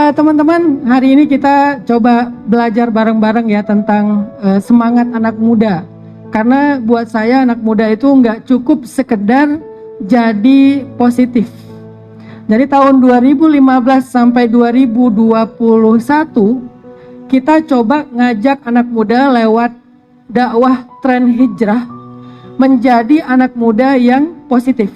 Teman-teman, hari ini kita coba belajar bareng-bareng ya tentang semangat anak muda. Karena buat saya anak muda itu nggak cukup sekedar jadi positif. Jadi tahun 2015 sampai 2021 kita coba ngajak anak muda lewat dakwah tren hijrah menjadi anak muda yang positif.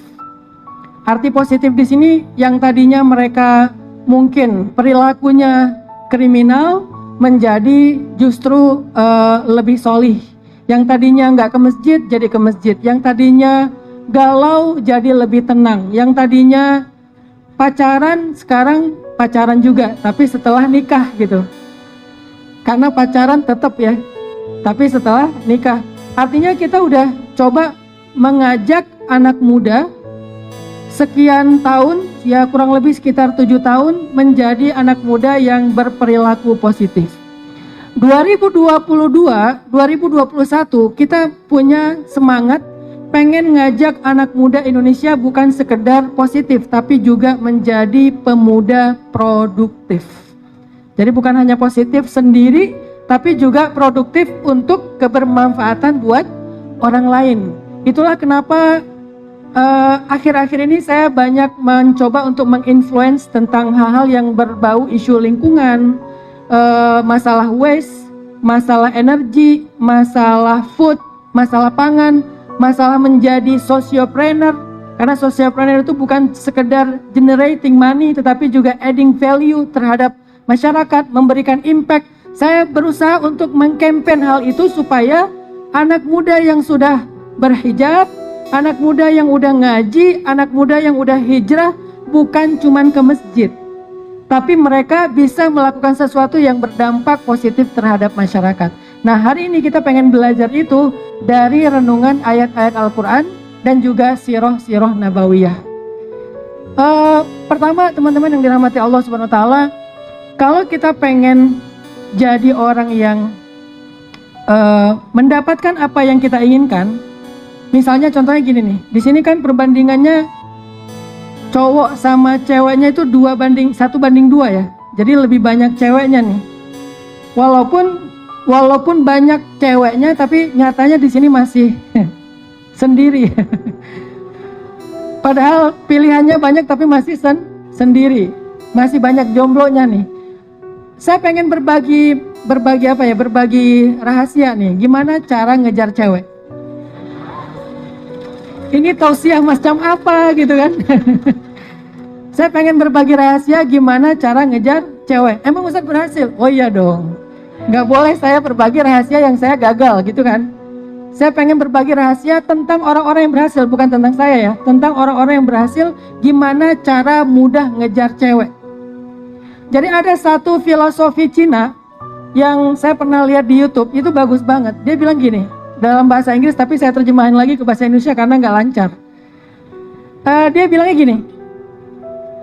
Arti positif di sini yang tadinya mereka mungkin perilakunya kriminal menjadi justru lebih solih. Yang tadinya nggak ke masjid jadi ke masjid. Yang tadinya galau jadi lebih tenang. Yang tadinya pacaran sekarang pacaran juga, tapi setelah nikah gitu. Karena pacaran tetap ya, tapi setelah nikah. Artinya kita udah coba mengajak anak muda sekian tahun, ya kurang lebih sekitar 7 tahun menjadi anak muda yang berperilaku positif. 2022, 2021 kita punya semangat pengen ngajak anak muda Indonesia bukan sekedar positif tapi juga menjadi pemuda produktif. Jadi bukan hanya positif sendiri tapi juga produktif untuk kebermanfaatan buat orang lain. Itulah kenapa akhir-akhir ini saya banyak mencoba untuk menginfluence tentang hal-hal yang berbau isu lingkungan, masalah waste, masalah energi, masalah food, masalah pangan, masalah menjadi sociopreneur. Karena sociopreneur itu bukan sekedar generating money tetapi juga adding value terhadap masyarakat, memberikan impact. Saya berusaha untuk mengkampen hal itu supaya anak muda yang sudah berhijab, anak muda yang udah ngaji, anak muda yang udah hijrah bukan cuman ke masjid, tapi mereka bisa melakukan sesuatu yang berdampak positif terhadap masyarakat. Nah, hari ini kita pengen belajar itu dari renungan ayat-ayat Al-Quran dan juga sirah-sirah nabawiyah. Pertama, teman-teman yang dirahmati Allah Subhanahu Wa Taala, kalau kita pengen jadi orang yang mendapatkan apa yang kita inginkan. Misalnya contohnya gini nih, di sini kan perbandingannya cowok sama ceweknya itu 1:2 ya. Jadi lebih banyak ceweknya nih. Walaupun banyak ceweknya, tapi nyatanya di sini masih sendiri. Padahal pilihannya banyak tapi masih sendiri. Masih banyak jomblonya nih. Saya pengen berbagi apa ya? Berbagi rahasia nih. Gimana cara ngejar cewek? Ini tausiah macam apa gitu kan? Saya pengen berbagi rahasia gimana cara ngejar cewek. Emang Ustadz berhasil? Oh iya dong. Nggak boleh saya berbagi rahasia yang saya gagal gitu kan? Saya pengen berbagi rahasia tentang orang-orang yang berhasil, bukan tentang saya ya. Tentang orang-orang yang berhasil, gimana cara mudah ngejar cewek. Jadi ada satu filosofi Cina yang saya pernah lihat di YouTube, itu bagus banget. Dia bilang gini, dalam bahasa Inggris tapi saya terjemahin lagi ke bahasa Indonesia karena nggak lancar. Dia bilangnya gini,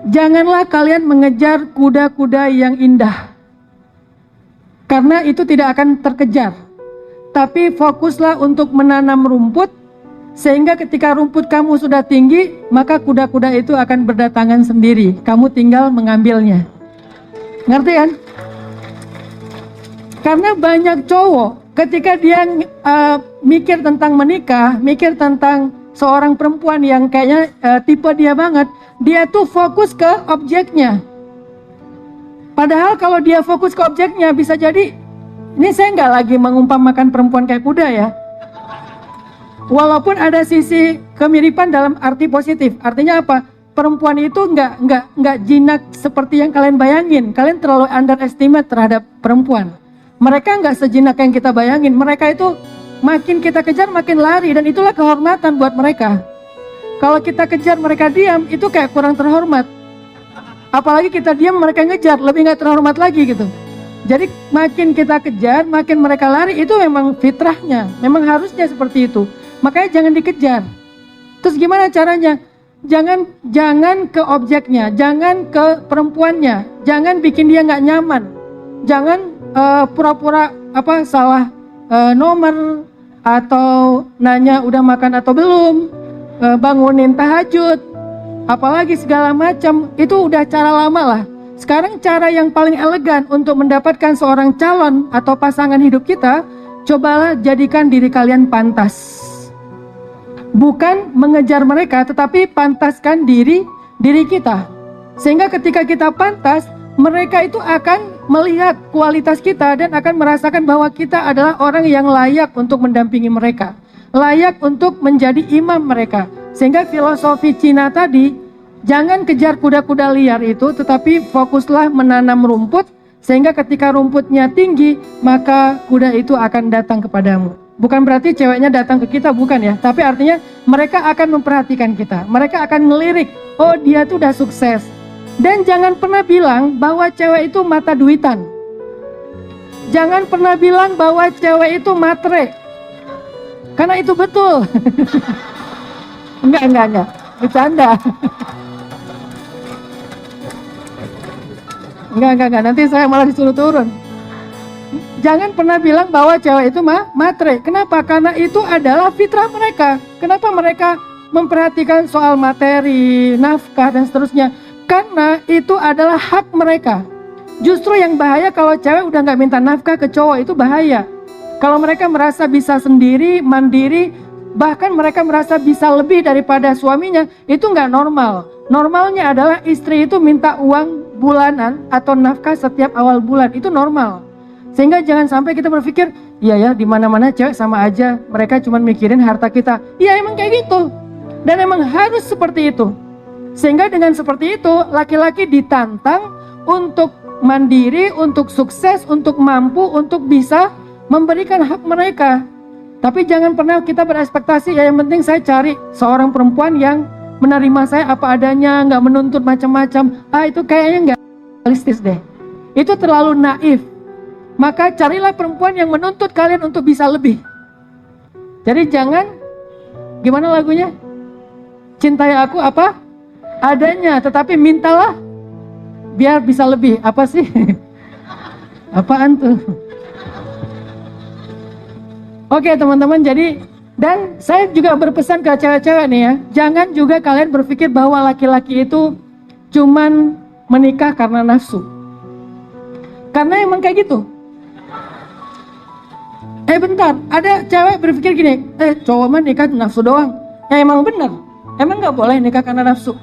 janganlah kalian mengejar kuda-kuda yang indah, karena itu tidak akan terkejar. Tapi fokuslah untuk menanam rumput, sehingga ketika rumput kamu sudah tinggi, maka kuda-kuda itu akan berdatangan sendiri. Kamu tinggal mengambilnya. Ngerti kan? Karena banyak cowok ketika dia mikir tentang menikah, mikir tentang seorang perempuan yang kayaknya tipe dia banget, dia tuh fokus ke objeknya. Padahal kalau dia fokus ke objeknya, bisa jadi, ini saya nggak lagi mengumpamakan perempuan kayak kuda ya. Walaupun ada sisi kemiripan dalam arti positif. Artinya apa? Perempuan itu nggak jinak seperti yang kalian bayangin. Kalian terlalu underestimate terhadap perempuan. Mereka nggak sejinak yang kita bayangin. Mereka itu makin kita kejar makin lari, dan itulah kehormatan buat mereka. Kalau kita kejar mereka diam, itu kayak kurang terhormat. Apalagi kita diam mereka ngejar, lebih nggak terhormat lagi gitu. Jadi makin kita kejar, makin mereka lari, itu memang fitrahnya, memang harusnya seperti itu. Makanya jangan dikejar. Terus gimana caranya? Jangan ke objeknya, jangan ke perempuannya, jangan bikin dia nggak nyaman, jangan pura-pura salah nomor, atau nanya udah makan atau belum, bangunin tahajud, apalagi segala macam. Itu udah cara lama lah. Sekarang cara yang paling elegan untuk mendapatkan seorang calon atau pasangan hidup kita, cobalah jadikan diri kalian pantas. Bukan mengejar mereka, tetapi pantaskan diri kita. Sehingga ketika kita pantas, mereka itu akan melihat kualitas kita dan akan merasakan bahwa kita adalah orang yang layak untuk mendampingi mereka, layak untuk menjadi imam mereka. Sehingga filosofi Cina tadi, jangan kejar kuda-kuda liar itu, tetapi fokuslah menanam rumput, sehingga ketika rumputnya tinggi, maka kuda itu akan datang kepadamu. Bukan berarti ceweknya datang ke kita, bukan ya, tapi artinya mereka akan memperhatikan kita, mereka akan ngelirik, oh dia tuh udah sukses. Dan jangan pernah bilang bahwa cewek itu mata duitan. Jangan pernah bilang bahwa cewek itu matre, karena itu betul. Enggak, bercanda. Enggak, nanti saya malah disuruh turun. Jangan pernah bilang bahwa cewek itu matre. Kenapa? Karena itu adalah fitrah mereka. Kenapa mereka memperhatikan soal materi, nafkah, dan seterusnya? Karena itu adalah hak mereka. Justru yang bahaya kalau cewek udah gak minta nafkah ke cowok, itu bahaya. Kalau mereka merasa bisa sendiri, mandiri, bahkan mereka merasa bisa lebih daripada suaminya, itu gak normal. Normalnya adalah istri itu minta uang bulanan atau nafkah setiap awal bulan, itu normal. Sehingga jangan sampai kita berpikir, iya ya, di mana-mana cewek sama aja, mereka cuma mikirin harta kita. Iya, emang kayak gitu. Dan emang harus seperti itu. Sehingga dengan seperti itu, laki-laki ditantang untuk mandiri, untuk sukses, untuk mampu, untuk bisa memberikan hak mereka. Tapi jangan pernah kita berekspektasi, ya yang penting saya cari seorang perempuan yang menerima saya apa adanya, nggak menuntut macam-macam. Itu kayaknya nggak realistis deh. Itu terlalu naif. Maka carilah perempuan yang menuntut kalian untuk bisa lebih. Jadi jangan, gimana lagunya? Cintai aku apa adanya, tetapi mintalah biar bisa lebih. Apa sih? Apaan tuh? Oke teman-teman, jadi dan saya juga berpesan ke cewek-cewek nih ya, jangan juga kalian berpikir bahwa laki-laki itu cuman menikah karena nafsu. Karena emang kayak gitu. Bentar, ada cewek berpikir gini, cowok mah nikah nafsu doang. Ya emang benar, emang gak boleh nikah karena nafsu.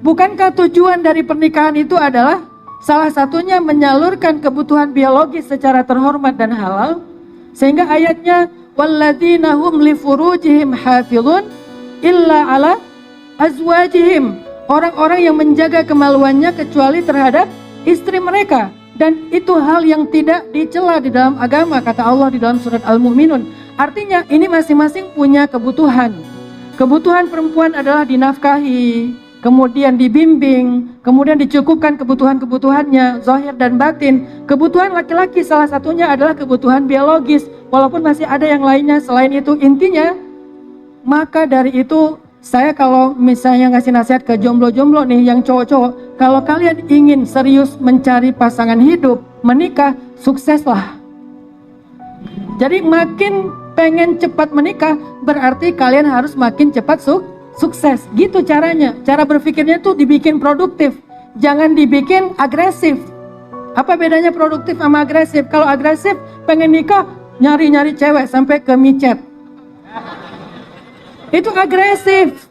Bukankah tujuan dari pernikahan itu adalah salah satunya menyalurkan kebutuhan biologis secara terhormat dan halal? Sehingga ayatnya, walladzina hum li furujihim hafizun illa ala azwajihim. Orang-orang yang menjaga kemaluannya kecuali terhadap istri mereka. Dan itu hal yang tidak dicela di dalam agama, kata Allah di dalam surat Al-Mu'minun. Artinya ini masing-masing punya kebutuhan. Kebutuhan perempuan adalah dinafkahi, kemudian dibimbing, kemudian dicukupkan kebutuhan-kebutuhannya, zahir dan batin. Kebutuhan laki-laki salah satunya adalah kebutuhan biologis, walaupun masih ada yang lainnya selain itu. Intinya, maka dari itu saya kalau misalnya ngasih nasihat ke jomblo-jomblo nih yang cowok-cowok, kalau kalian ingin serius mencari pasangan hidup, menikah, sukseslah. Jadi makin pengen cepat menikah, berarti kalian harus makin cepat sukses. Gitu caranya. Cara berpikirnya tuh dibikin produktif, jangan dibikin agresif. Apa bedanya produktif sama agresif? Kalau agresif pengen nikah, nyari-nyari cewek sampai ke micet. Itu agresif.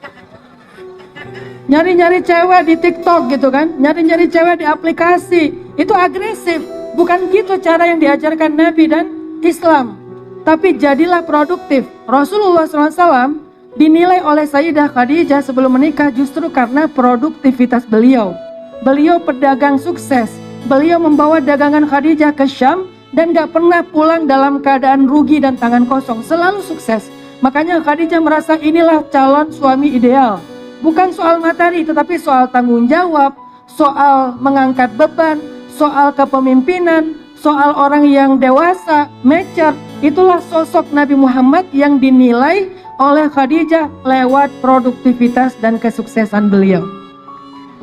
Nyari-nyari cewek di TikTok gitu kan, nyari-nyari cewek di aplikasi, itu agresif. Bukan gitu cara yang diajarkan Nabi dan Islam. Tapi jadilah produktif. Rasulullah SAW dinilai oleh Sayyidah Khadijah sebelum menikah justru karena produktivitas beliau. Beliau pedagang sukses. Beliau membawa dagangan Khadijah ke Syam dan gak pernah pulang dalam keadaan rugi dan tangan kosong. Selalu sukses. Makanya Khadijah merasa inilah calon suami ideal. Bukan soal materi, tetapi soal tanggung jawab, soal mengangkat beban, soal kepemimpinan, soal orang yang dewasa, mature. Itulah sosok Nabi Muhammad yang dinilai oleh Khadijah lewat produktivitas dan kesuksesan beliau.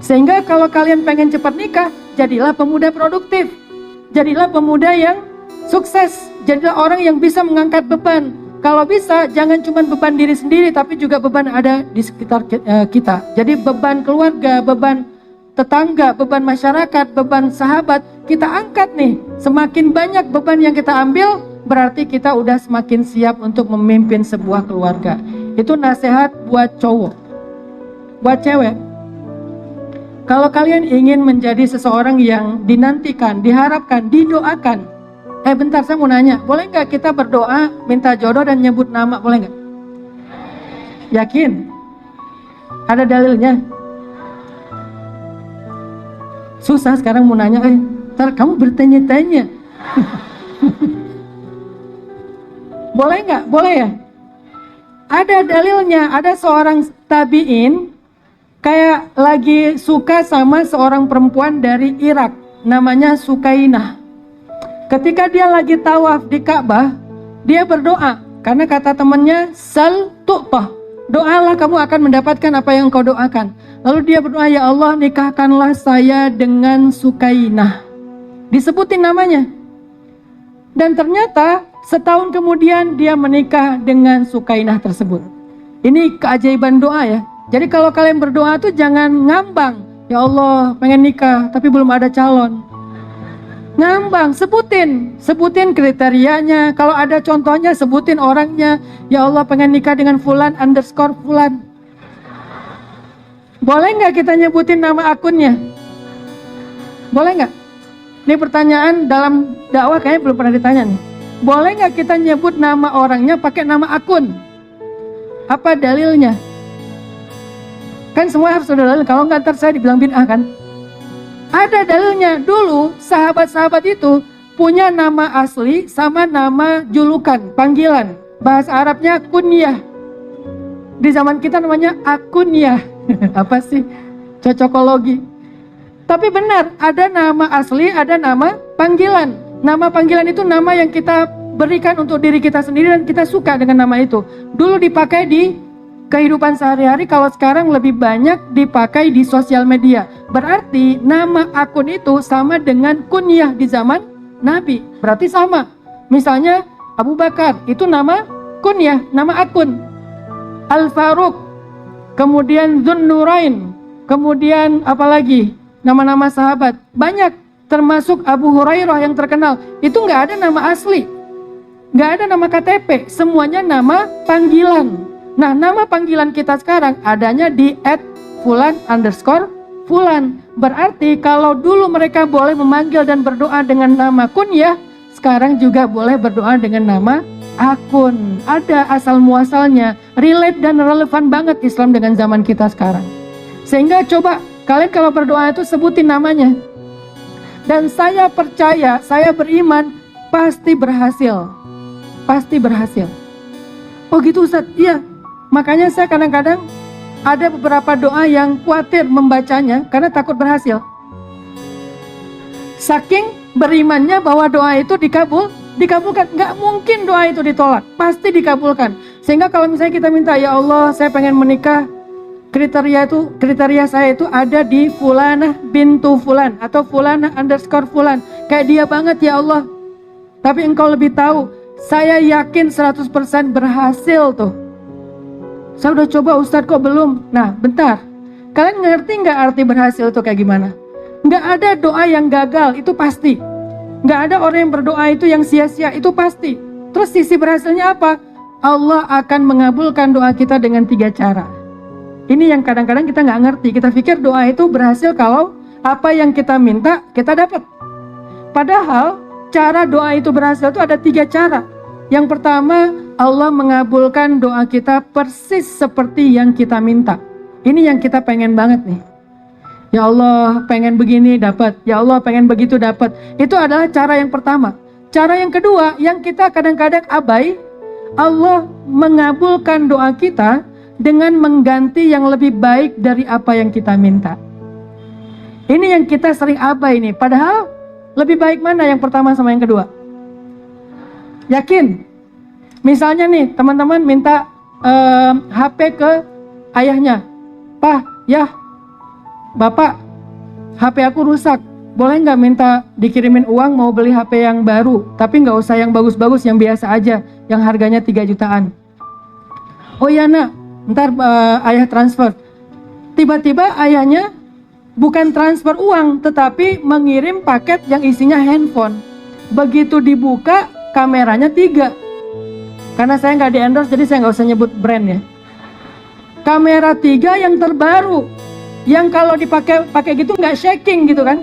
Sehingga kalau kalian pengen cepat nikah, jadilah pemuda produktif. Jadilah pemuda yang sukses. Jadilah orang yang bisa mengangkat beban. Kalau bisa, jangan cuma beban diri sendiri, tapi juga beban ada di sekitar kita. Jadi beban keluarga, beban tetangga, beban masyarakat, beban sahabat, kita angkat nih. Semakin banyak beban yang kita ambil, berarti kita udah semakin siap untuk memimpin sebuah keluarga. Itu nasihat buat cowok. Buat cewek, kalau kalian ingin menjadi seseorang yang dinantikan, diharapkan, didoakan. Bentar, saya mau nanya, boleh nggak kita berdoa, minta jodoh dan nyebut nama, boleh nggak? Yakin? Ada dalilnya? Susah sekarang mau nanya, ntar kamu bertanya-tanya. Boleh nggak? Boleh ya? Ada dalilnya, ada seorang tabi'in kayak lagi suka sama seorang perempuan dari Irak, namanya Sukainah. Ketika dia lagi tawaf di Ka'bah, dia berdoa karena kata temannya, sal tu'tah, doalah kamu akan mendapatkan apa yang kau doakan. Lalu dia berdoa, ya Allah nikahkanlah saya dengan Sukainah. Disebutin namanya. Dan ternyata setahun kemudian dia menikah dengan Sukainah tersebut. Ini keajaiban doa ya. Jadi kalau kalian berdoa tuh jangan ngambang. Ya Allah pengen nikah tapi belum ada calon. Ngambang, sebutin kriterianya. Kalau ada contohnya sebutin orangnya. Ya Allah pengen nikah dengan fulan underscore fulan. Boleh nggak kita nyebutin nama akunnya? Boleh nggak? Ini pertanyaan dalam dakwah kayaknya belum pernah ditanya nih. Boleh nggak kita nyebut nama orangnya pakai nama akun? Apa dalilnya? Kan semua harus ada dalil. Kalau nggak ntar saya dibilang bid'ah kan? Ada dalilnya. Dulu sahabat-sahabat itu punya nama asli sama nama julukan, panggilan. Bahasa Arabnya kunyah. Di zaman kita namanya akunyah. Apa sih? Cocokologi. Tapi benar, ada nama asli, ada nama panggilan. Nama panggilan itu nama yang kita berikan untuk diri kita sendiri dan kita suka dengan nama itu. Dulu dipakai di kehidupan sehari-hari, kalau sekarang lebih banyak dipakai di sosial media. Berarti nama akun itu sama dengan kunyah di zaman Nabi. Berarti sama. Misalnya Abu Bakar, itu nama kunyah, nama akun. Al-Faruq, kemudian Dzunnurain, kemudian apalagi? Nama-nama sahabat. Banyak, termasuk Abu Hurairah yang terkenal. Itu nggak ada nama asli. Nggak ada nama KTP. Semuanya nama panggilan. Nah, nama panggilan kita sekarang adanya di @fulan_fulan. Berarti kalau dulu mereka boleh memanggil dan berdoa dengan nama kunyah, sekarang juga boleh berdoa dengan nama akun. Ada asal muasalnya, relate dan relevan banget Islam dengan zaman kita sekarang. Sehingga coba kalian kalau berdoa itu sebutin namanya. Dan saya percaya, saya beriman pasti berhasil. Pasti berhasil. Oh gitu Ustaz? Iya. Makanya saya kadang-kadang ada beberapa doa yang khawatir membacanya karena takut berhasil. Saking berimannya bahwa doa itu dikabulkan. Nggak mungkin doa itu ditolak, pasti dikabulkan. Sehingga kalau misalnya kita minta, ya Allah saya pengen menikah, kriteria saya itu ada di fulanah bintu fulan atau fulanah underscore fulan. Kayak dia banget ya Allah. Tapi engkau lebih tahu, saya yakin 100% berhasil tuh. Saya udah coba Ustadz kok belum. Nah bentar, kalian ngerti nggak arti berhasil itu kayak gimana? Nggak ada doa yang gagal, itu pasti. Nggak ada orang yang berdoa itu yang sia-sia, itu pasti. Terus sisi berhasilnya apa? Allah akan mengabulkan doa kita dengan 3 cara. Ini yang kadang-kadang kita nggak ngerti. Kita pikir doa itu berhasil kalau apa yang kita minta kita dapat. Padahal cara doa itu berhasil itu ada 3 cara. Yang pertama, Allah mengabulkan doa kita persis seperti yang kita minta. Ini yang kita pengen banget nih. Ya Allah pengen begini dapat, ya Allah pengen begitu dapat. Itu adalah cara yang pertama. Cara yang kedua yang kita kadang-kadang abai, Allah mengabulkan doa kita dengan mengganti yang lebih baik dari apa yang kita minta. Ini yang kita sering abai nih. Padahal lebih baik mana yang pertama sama yang kedua? Yakin? Misalnya nih teman-teman minta HP ke ayahnya. Pak, ya Bapak, HP aku rusak. Boleh nggak minta dikirimin uang mau beli HP yang baru, tapi nggak usah yang bagus-bagus, yang biasa aja, yang harganya 3 jutaan. Oh ya nak, ntar ayah transfer. Tiba-tiba ayahnya bukan transfer uang, tetapi mengirim paket yang isinya handphone. Begitu dibuka, kameranya 3. Karena saya nggak di-endorse, jadi saya nggak usah nyebut brand ya. Kamera 3 yang terbaru, yang kalau pakai gitu nggak shaking gitu kan.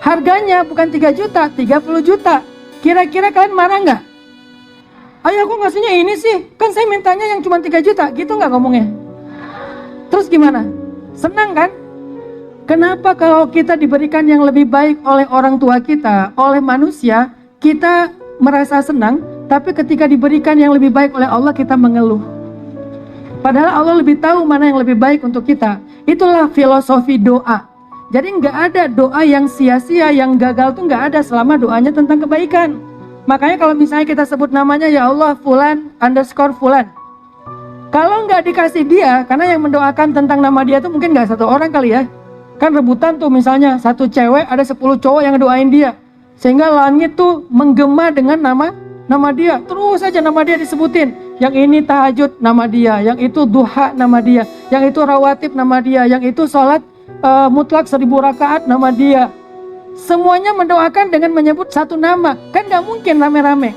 Harganya bukan 3 juta, 30 juta. Kira-kira kalian marah nggak? Ayo aku ngasihnya ini sih, kan saya mintanya yang cuma 3 juta, gitu nggak ngomongnya? Terus gimana? Senang kan? Kenapa kalau kita diberikan yang lebih baik oleh orang tua kita, oleh manusia, kita merasa senang, tapi ketika diberikan yang lebih baik oleh Allah, kita mengeluh. Padahal Allah lebih tahu mana yang lebih baik untuk kita. Itulah filosofi doa. Jadi nggak ada doa yang sia-sia, yang gagal tuh nggak ada selama doanya tentang kebaikan. Makanya kalau misalnya kita sebut namanya, ya Allah fulan underscore fulan. Kalau nggak dikasih dia, karena yang mendoakan tentang nama dia tuh mungkin nggak 1 orang kali ya. Kan rebutan tuh misalnya 1 cewek ada 10 cowok yang doain dia. Sehingga langit tuh menggema dengan nama dia. Terus aja nama dia disebutin. Yang ini tahajud nama dia, yang itu duha nama dia, yang itu rawatib nama dia, yang itu sholat mutlak 1000 rakaat nama dia. Semuanya mendoakan dengan menyebut 1 nama. Kan gak mungkin rame-rame.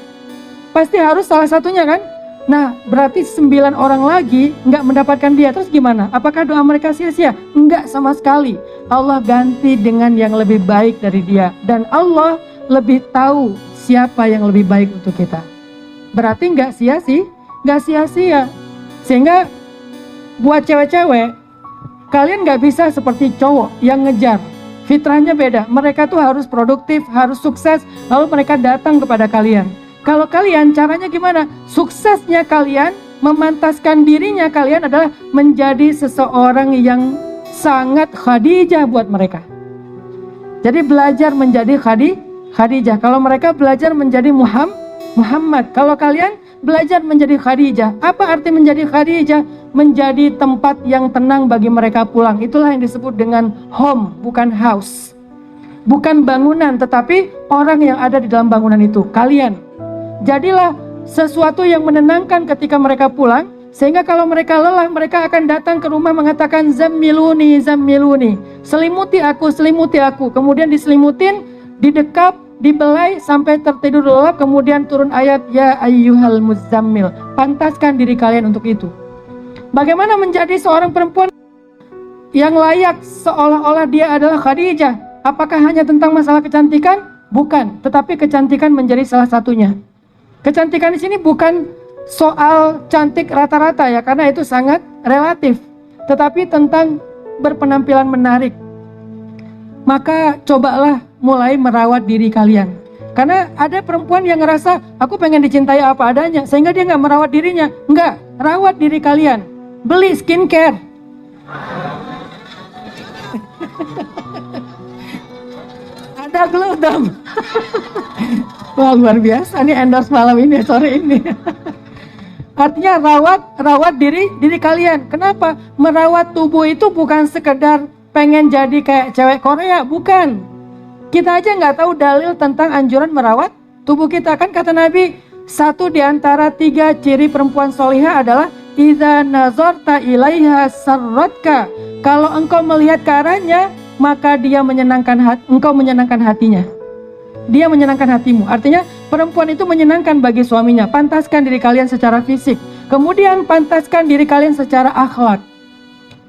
Pasti harus salah satunya kan. Nah berarti 9 orang lagi gak mendapatkan dia. Terus gimana? Apakah doa mereka sia-sia? Enggak sama sekali. Allah ganti dengan yang lebih baik dari dia. Dan Allah lebih tahu siapa yang lebih baik untuk kita. Berarti gak sia-sia. Sehingga buat cewek-cewek, kalian gak bisa seperti cowok yang ngejar. Fitrahnya beda. Mereka tuh harus produktif, harus sukses, lalu mereka datang kepada kalian. Kalau kalian caranya gimana? Suksesnya kalian, memantaskan dirinya kalian adalah menjadi seseorang yang sangat Khadijah buat mereka. Jadi belajar menjadi Khadijah. Kalau mereka belajar menjadi Muhammad. Kalau kalian belajar menjadi Khadijah. Apa arti menjadi Khadijah? Menjadi tempat yang tenang bagi mereka pulang. Itulah yang disebut dengan home, bukan house. Bukan bangunan, tetapi orang yang ada di dalam bangunan itu, kalian. Jadilah sesuatu yang menenangkan ketika mereka pulang, sehingga kalau mereka lelah, mereka akan datang ke rumah mengatakan zammiluni, zammiluni. Selimuti aku. Kemudian diselimutin, didekap, dibelai sampai tertidur lelap, kemudian turun ayat ya ayyuhal muzammil. Pantaskan diri kalian untuk itu. Bagaimana menjadi seorang perempuan yang layak seolah-olah dia adalah Khadijah? Apakah hanya tentang masalah kecantikan? Bukan, tetapi kecantikan menjadi salah satunya. Kecantikan di sini bukan soal cantik rata-rata ya, karena itu sangat relatif, tetapi tentang berpenampilan menarik. Maka cobalah mulai merawat diri kalian. Karena ada perempuan yang ngerasa aku pengen dicintai apa adanya, sehingga dia nggak merawat dirinya. Enggak, rawat diri kalian. Beli skincare. Ada glow dong. Wah luar biasa nih endorse malam ini, sore ini. Artinya rawat diri kalian. Kenapa? Merawat tubuh itu bukan sekedar pengen jadi kayak cewek Korea, bukan. Kita aja nggak tahu dalil tentang anjuran merawat tubuh kita. Kan kata Nabi, 1 di antara 3 ciri perempuan solihah adalah idza nazarta ilaiha sarratka. Kalau engkau melihat ke arahnya, maka dia engkau menyenangkan hatinya. Dia menyenangkan hatimu. Artinya perempuan itu menyenangkan bagi suaminya. Pantaskan diri kalian secara fisik. Kemudian pantaskan diri kalian secara akhlak.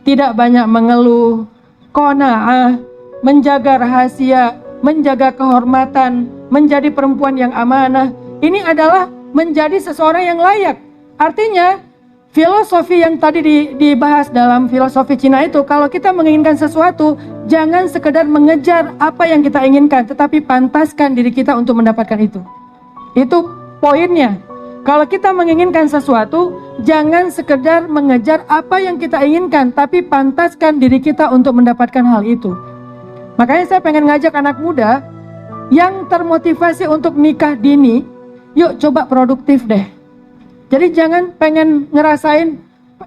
Tidak banyak mengeluh, qanaah, menjaga rahasia, menjaga kehormatan, menjadi perempuan yang amanah. Ini adalah menjadi seseorang yang layak. Artinya filosofi yang tadi dibahas dalam filosofi Cina itu, kalau kita menginginkan sesuatu, jangan sekedar mengejar apa yang kita inginkan, tetapi pantaskan diri kita untuk mendapatkan itu. Itu poinnya. Kalau kita menginginkan sesuatu, jangan sekedar mengejar apa yang kita inginkan, tapi pantaskan diri kita untuk mendapatkan hal itu. Makanya saya pengen ngajak anak muda yang termotivasi untuk nikah dini, yuk coba produktif deh. Jadi jangan pengen ngerasain,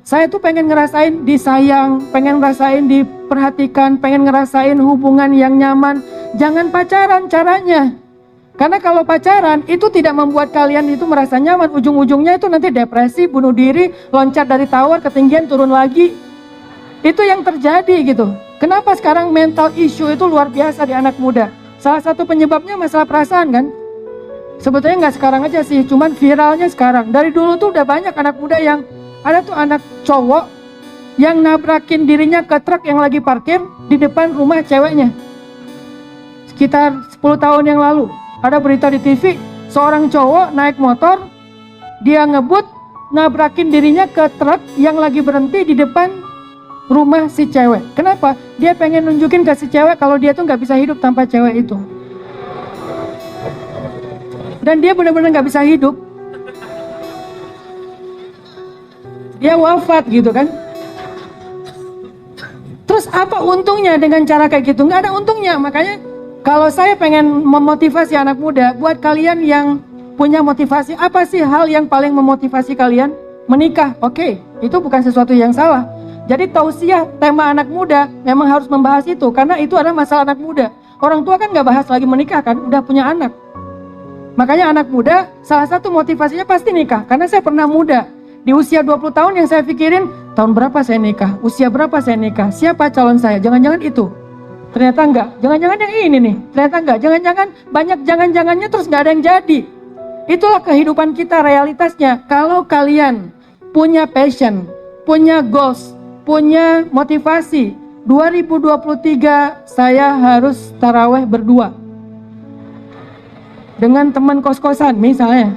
saya tuh pengen ngerasain disayang, pengen ngerasain diperhatikan, pengen ngerasain hubungan yang nyaman. Jangan pacaran caranya. Karena kalau pacaran itu tidak membuat kalian itu merasa nyaman. Ujung-ujungnya itu nanti depresi, bunuh diri, loncat dari tower, ketinggian, turun lagi. Itu yang terjadi gitu. Kenapa sekarang mental issue itu luar biasa di anak muda? Salah satu penyebabnya masalah perasaan kan? Sebetulnya nggak sekarang aja sih, cuman viralnya sekarang. Dari dulu tuh udah banyak anak muda yang ada tuh anak cowok yang nabrakin dirinya ke truk yang lagi parkir di depan rumah ceweknya. Sekitar 10 tahun yang lalu ada berita di TV, seorang cowok naik motor, dia ngebut, nabrakin dirinya ke truk yang lagi berhenti di depan rumah si cewek. Kenapa? Dia pengen nunjukin ke si cewek kalau dia tuh nggak bisa hidup tanpa cewek itu. Dan dia benar-benar nggak bisa hidup. Dia wafat gitu kan. Terus apa untungnya dengan cara kayak gitu? Nggak ada untungnya. Makanya kalau saya pengen memotivasi anak muda, buat kalian yang punya motivasi, apa sih hal yang paling memotivasi kalian? Menikah, oke, itu bukan sesuatu yang salah. Jadi tausiah tema anak muda memang harus membahas itu, karena itu adalah masalah anak muda. Orang tua kan nggak bahas lagi menikah kan, udah punya anak. Makanya anak muda salah satu motivasinya pasti nikah. Karena saya pernah muda, di usia 20 tahun yang saya pikirin, tahun berapa saya nikah, usia berapa saya nikah, siapa calon saya, jangan-jangan itu. Ternyata enggak, jangan-jangan yang ini nih, ternyata enggak, jangan-jangan banyak jangan-jangannya terus nggak ada yang jadi. Itulah kehidupan kita realitasnya. Kalau kalian punya passion, punya goals, punya motivasi, 2023 saya harus taraweh berdua dengan teman kos-kosan misalnya.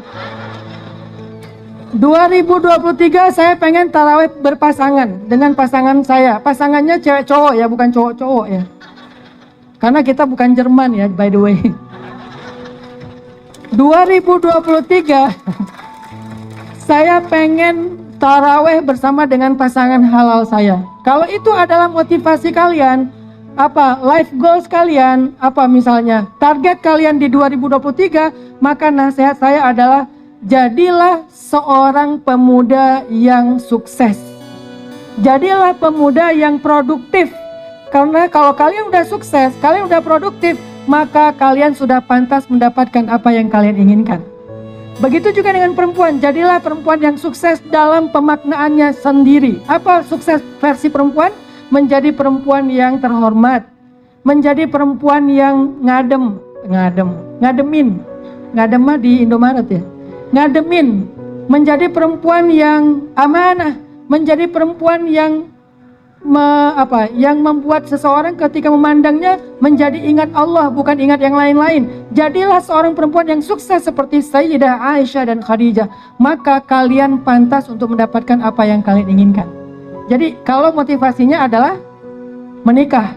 2023 saya pengen taraweh berpasangan dengan pasangan saya. Pasangannya cewek cowok ya, bukan cowok-cowok ya. Karena kita bukan Jerman ya, by the way. 2023 saya pengen taraweh bersama dengan pasangan halal saya. Kalau itu adalah motivasi kalian, apa life goals kalian, apa misalnya target kalian di 2023, maka nasihat saya adalah jadilah seorang pemuda yang sukses. Jadilah pemuda yang produktif. Karena kalau kalian udah sukses, kalian udah produktif, maka kalian sudah pantas mendapatkan apa yang kalian inginkan. Begitu juga dengan perempuan, jadilah perempuan yang sukses dalam pemaknaannya sendiri. Apa sukses versi perempuan? Menjadi perempuan yang terhormat, menjadi perempuan yang ngademin mah di Indomaret ya, ngademin, menjadi perempuan yang amanah, menjadi perempuan yang yang membuat seseorang ketika memandangnya menjadi ingat Allah, bukan ingat yang lain-lain. Jadilah seorang perempuan yang sukses seperti Sayyidah Aisyah dan Khadijah, maka kalian pantas untuk mendapatkan apa yang kalian inginkan. Jadi kalau motivasinya adalah menikah,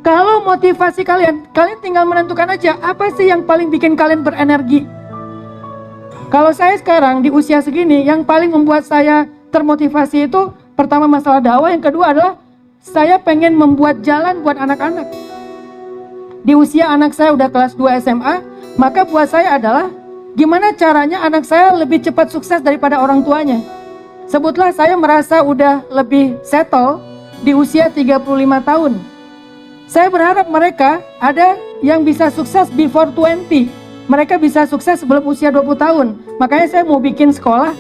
kalau motivasi kalian tinggal menentukan aja apa sih yang paling bikin kalian berenergi. Kalau saya sekarang di usia segini, yang paling membuat saya termotivasi itu pertama masalah dakwah, yang kedua adalah saya pengen membuat jalan buat anak-anak. Di usia anak saya udah kelas 2 SMA, maka buat saya adalah gimana caranya anak saya lebih cepat sukses daripada orang tuanya. Sebutlah saya merasa udah lebih settle di usia 35 tahun. Saya berharap mereka ada yang bisa sukses before 20. Mereka bisa sukses sebelum usia 20 tahun. Makanya saya mau bikin sekolah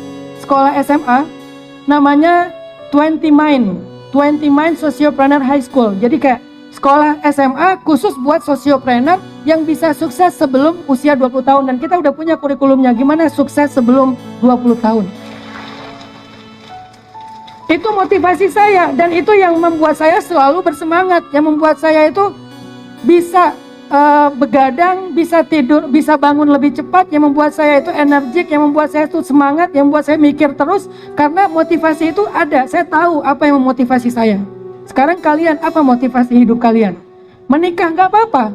SMA namanya 20 Mind Sociopreneur High School. Jadi kayak sekolah SMA khusus buat sociopreneur yang bisa sukses sebelum usia 20 tahun. Dan kita udah punya kurikulumnya, gimana sukses sebelum 20 tahun. Itu motivasi saya, dan itu yang membuat saya selalu bersemangat. Yang membuat saya itu bisa begadang, bisa tidur, bisa bangun lebih cepat. Yang membuat saya itu energik, yang membuat saya itu semangat, yang membuat saya mikir terus. Karena motivasi itu ada, saya tahu apa yang memotivasi saya. Sekarang kalian, apa motivasi hidup kalian? Menikah nggak apa-apa,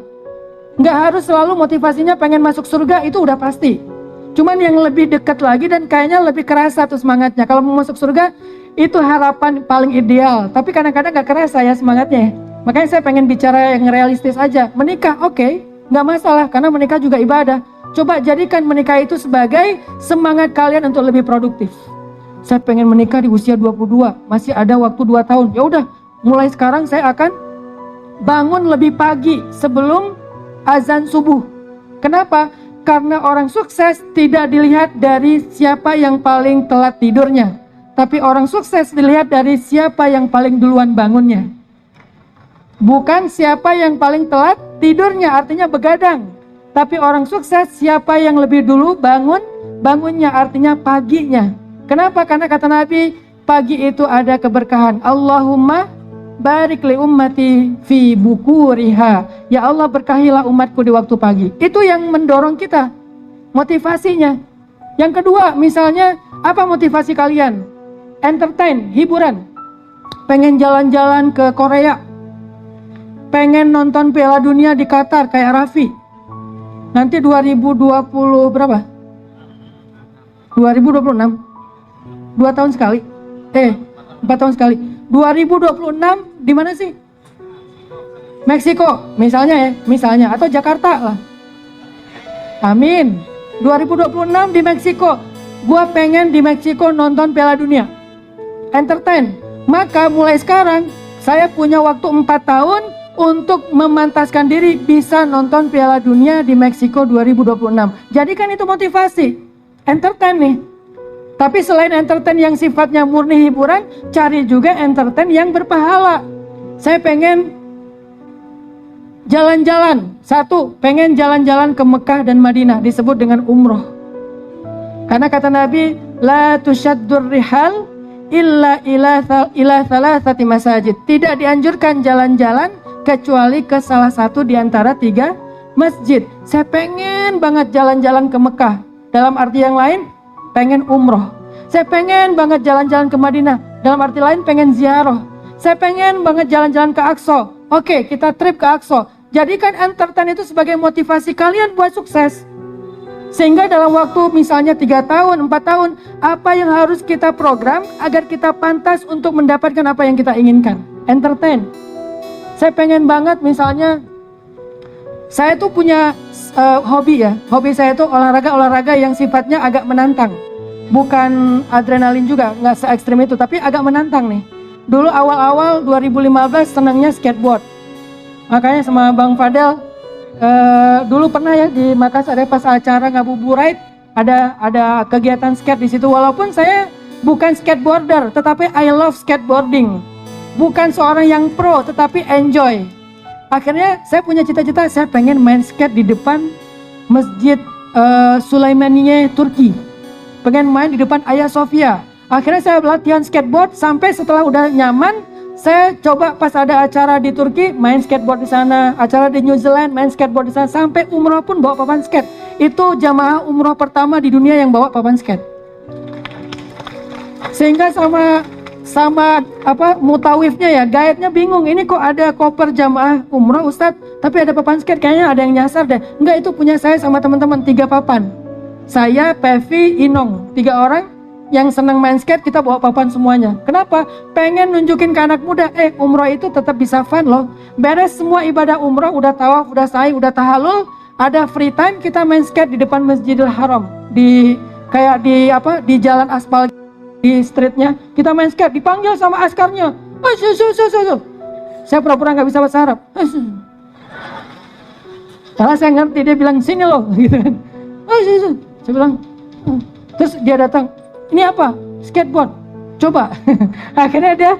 nggak harus selalu motivasinya pengen masuk surga, itu udah pasti. Cuman yang lebih dekat lagi dan kayaknya lebih kerasa tuh semangatnya. Kalau mau masuk surga, itu harapan paling ideal. Tapi kadang-kadang nggak kerasa ya semangatnya. Makanya saya pengen bicara yang realistis aja. Menikah oke, nggak masalah, karena menikah juga ibadah. Coba jadikan menikah itu sebagai semangat kalian untuk lebih produktif. Saya pengen menikah di usia 22, masih ada waktu 2 tahun. Ya udah, mulai sekarang saya akan bangun lebih pagi sebelum azan subuh. Kenapa? Karena orang sukses tidak dilihat dari siapa yang paling telat tidurnya, tapi orang sukses dilihat dari siapa yang paling duluan bangunnya. Bukan siapa yang paling telat tidurnya, artinya begadang. Tapi orang sukses siapa yang lebih dulu bangun, bangunnya artinya paginya. Kenapa? Karena kata Nabi, pagi itu ada keberkahan. Allahumma barik li ummati fi bukuriha. Ya Allah, berkahilah umatku di waktu pagi. Itu yang mendorong kita, motivasinya. Yang kedua, misalnya apa motivasi kalian? Entertain, hiburan. Pengen jalan-jalan ke Korea, pengen nonton Piala Dunia di Qatar kayak Raffi. Nanti 2020 berapa? 2026. 2 tahun sekali. 4 tahun sekali. 2026 di mana sih? Meksiko, misalnya atau Jakarta lah. Amin. 2026 di Meksiko. Gua pengen di Meksiko nonton Piala Dunia. Entertain. Maka mulai sekarang saya punya waktu 4 tahun untuk memantaskan diri bisa nonton Piala Dunia di Meksiko 2026. Jadi kan itu motivasi. Entertain nih. Tapi selain entertain yang sifatnya murni hiburan, cari juga entertain yang berpahala. Saya pengen jalan-jalan. Satu, pengen jalan-jalan ke Mekah dan Madinah, disebut dengan umroh. Karena kata Nabi, la tusyaddur rihal illa ila thalathati masajid. Tidak dianjurkan jalan-jalan kecuali ke salah satu di antara 3 masjid. Saya pengen banget jalan-jalan ke Mekah. Dalam arti yang lain, pengen umroh. Saya pengen banget jalan-jalan ke Madinah. Dalam arti lain, pengen ziarah. Saya pengen banget jalan-jalan ke Aqsa. Oke, kita trip ke Aqsa. Jadikan entertain itu sebagai motivasi kalian buat sukses. Sehingga dalam waktu misalnya 3 tahun, 4 tahun, apa yang harus kita program agar kita pantas untuk mendapatkan apa yang kita inginkan. Entertain. Saya pengen banget misalnya, saya tuh punya hobi ya. Hobi saya tuh olahraga yang sifatnya agak menantang. Bukan adrenalin juga, nggak se-ekstrim itu, tapi agak menantang nih. Dulu awal-awal 2015 senangnya skateboard. Makanya sama Bang Fadel, dulu pernah ya di Makassar ada pas acara ngabuburit, ada kegiatan skate di situ. Walaupun saya bukan skateboarder, tetapi I love skateboarding. Bukan seorang yang pro, tetapi enjoy. Akhirnya saya punya cita-cita, saya pengen main skate di depan Masjid Sulaimaniye Turki. Pengen main di depan Hagia Sophia. Akhirnya saya latihan skateboard sampai setelah udah nyaman, saya coba pas ada acara di Turki main skateboard di sana, acara di New Zealand main skateboard di sana, sampai umroh pun bawa papan skate. Itu jamaah umroh pertama di dunia yang bawa papan skate. Sehingga sama mutawifnya ya, guide-nya bingung, ini kok ada koper jamaah umroh Ustadz, tapi ada papan skate, kayaknya ada yang nyasar deh. Enggak, itu punya saya sama teman-teman 3 papan. Saya, Pevi, Inong, 3 orang yang senang main skate, kita bawa papan semuanya. Kenapa? Pengen nunjukin ke anak muda, umroh itu tetap bisa fun loh. Beres semua ibadah umroh, udah tawaf, udah sa'i, udah tahalul, ada free time, kita main skate di depan Masjidil Haram. Di jalan aspal di streetnya, kita main skate, dipanggil sama askarnya. Saya pura-pura nggak bisa bahasa Arab. Karena saya ngerti, dia bilang sini loh, gitu kan. Saya bilang, terus dia datang, ini apa? Skateboard. Coba. Akhirnya dia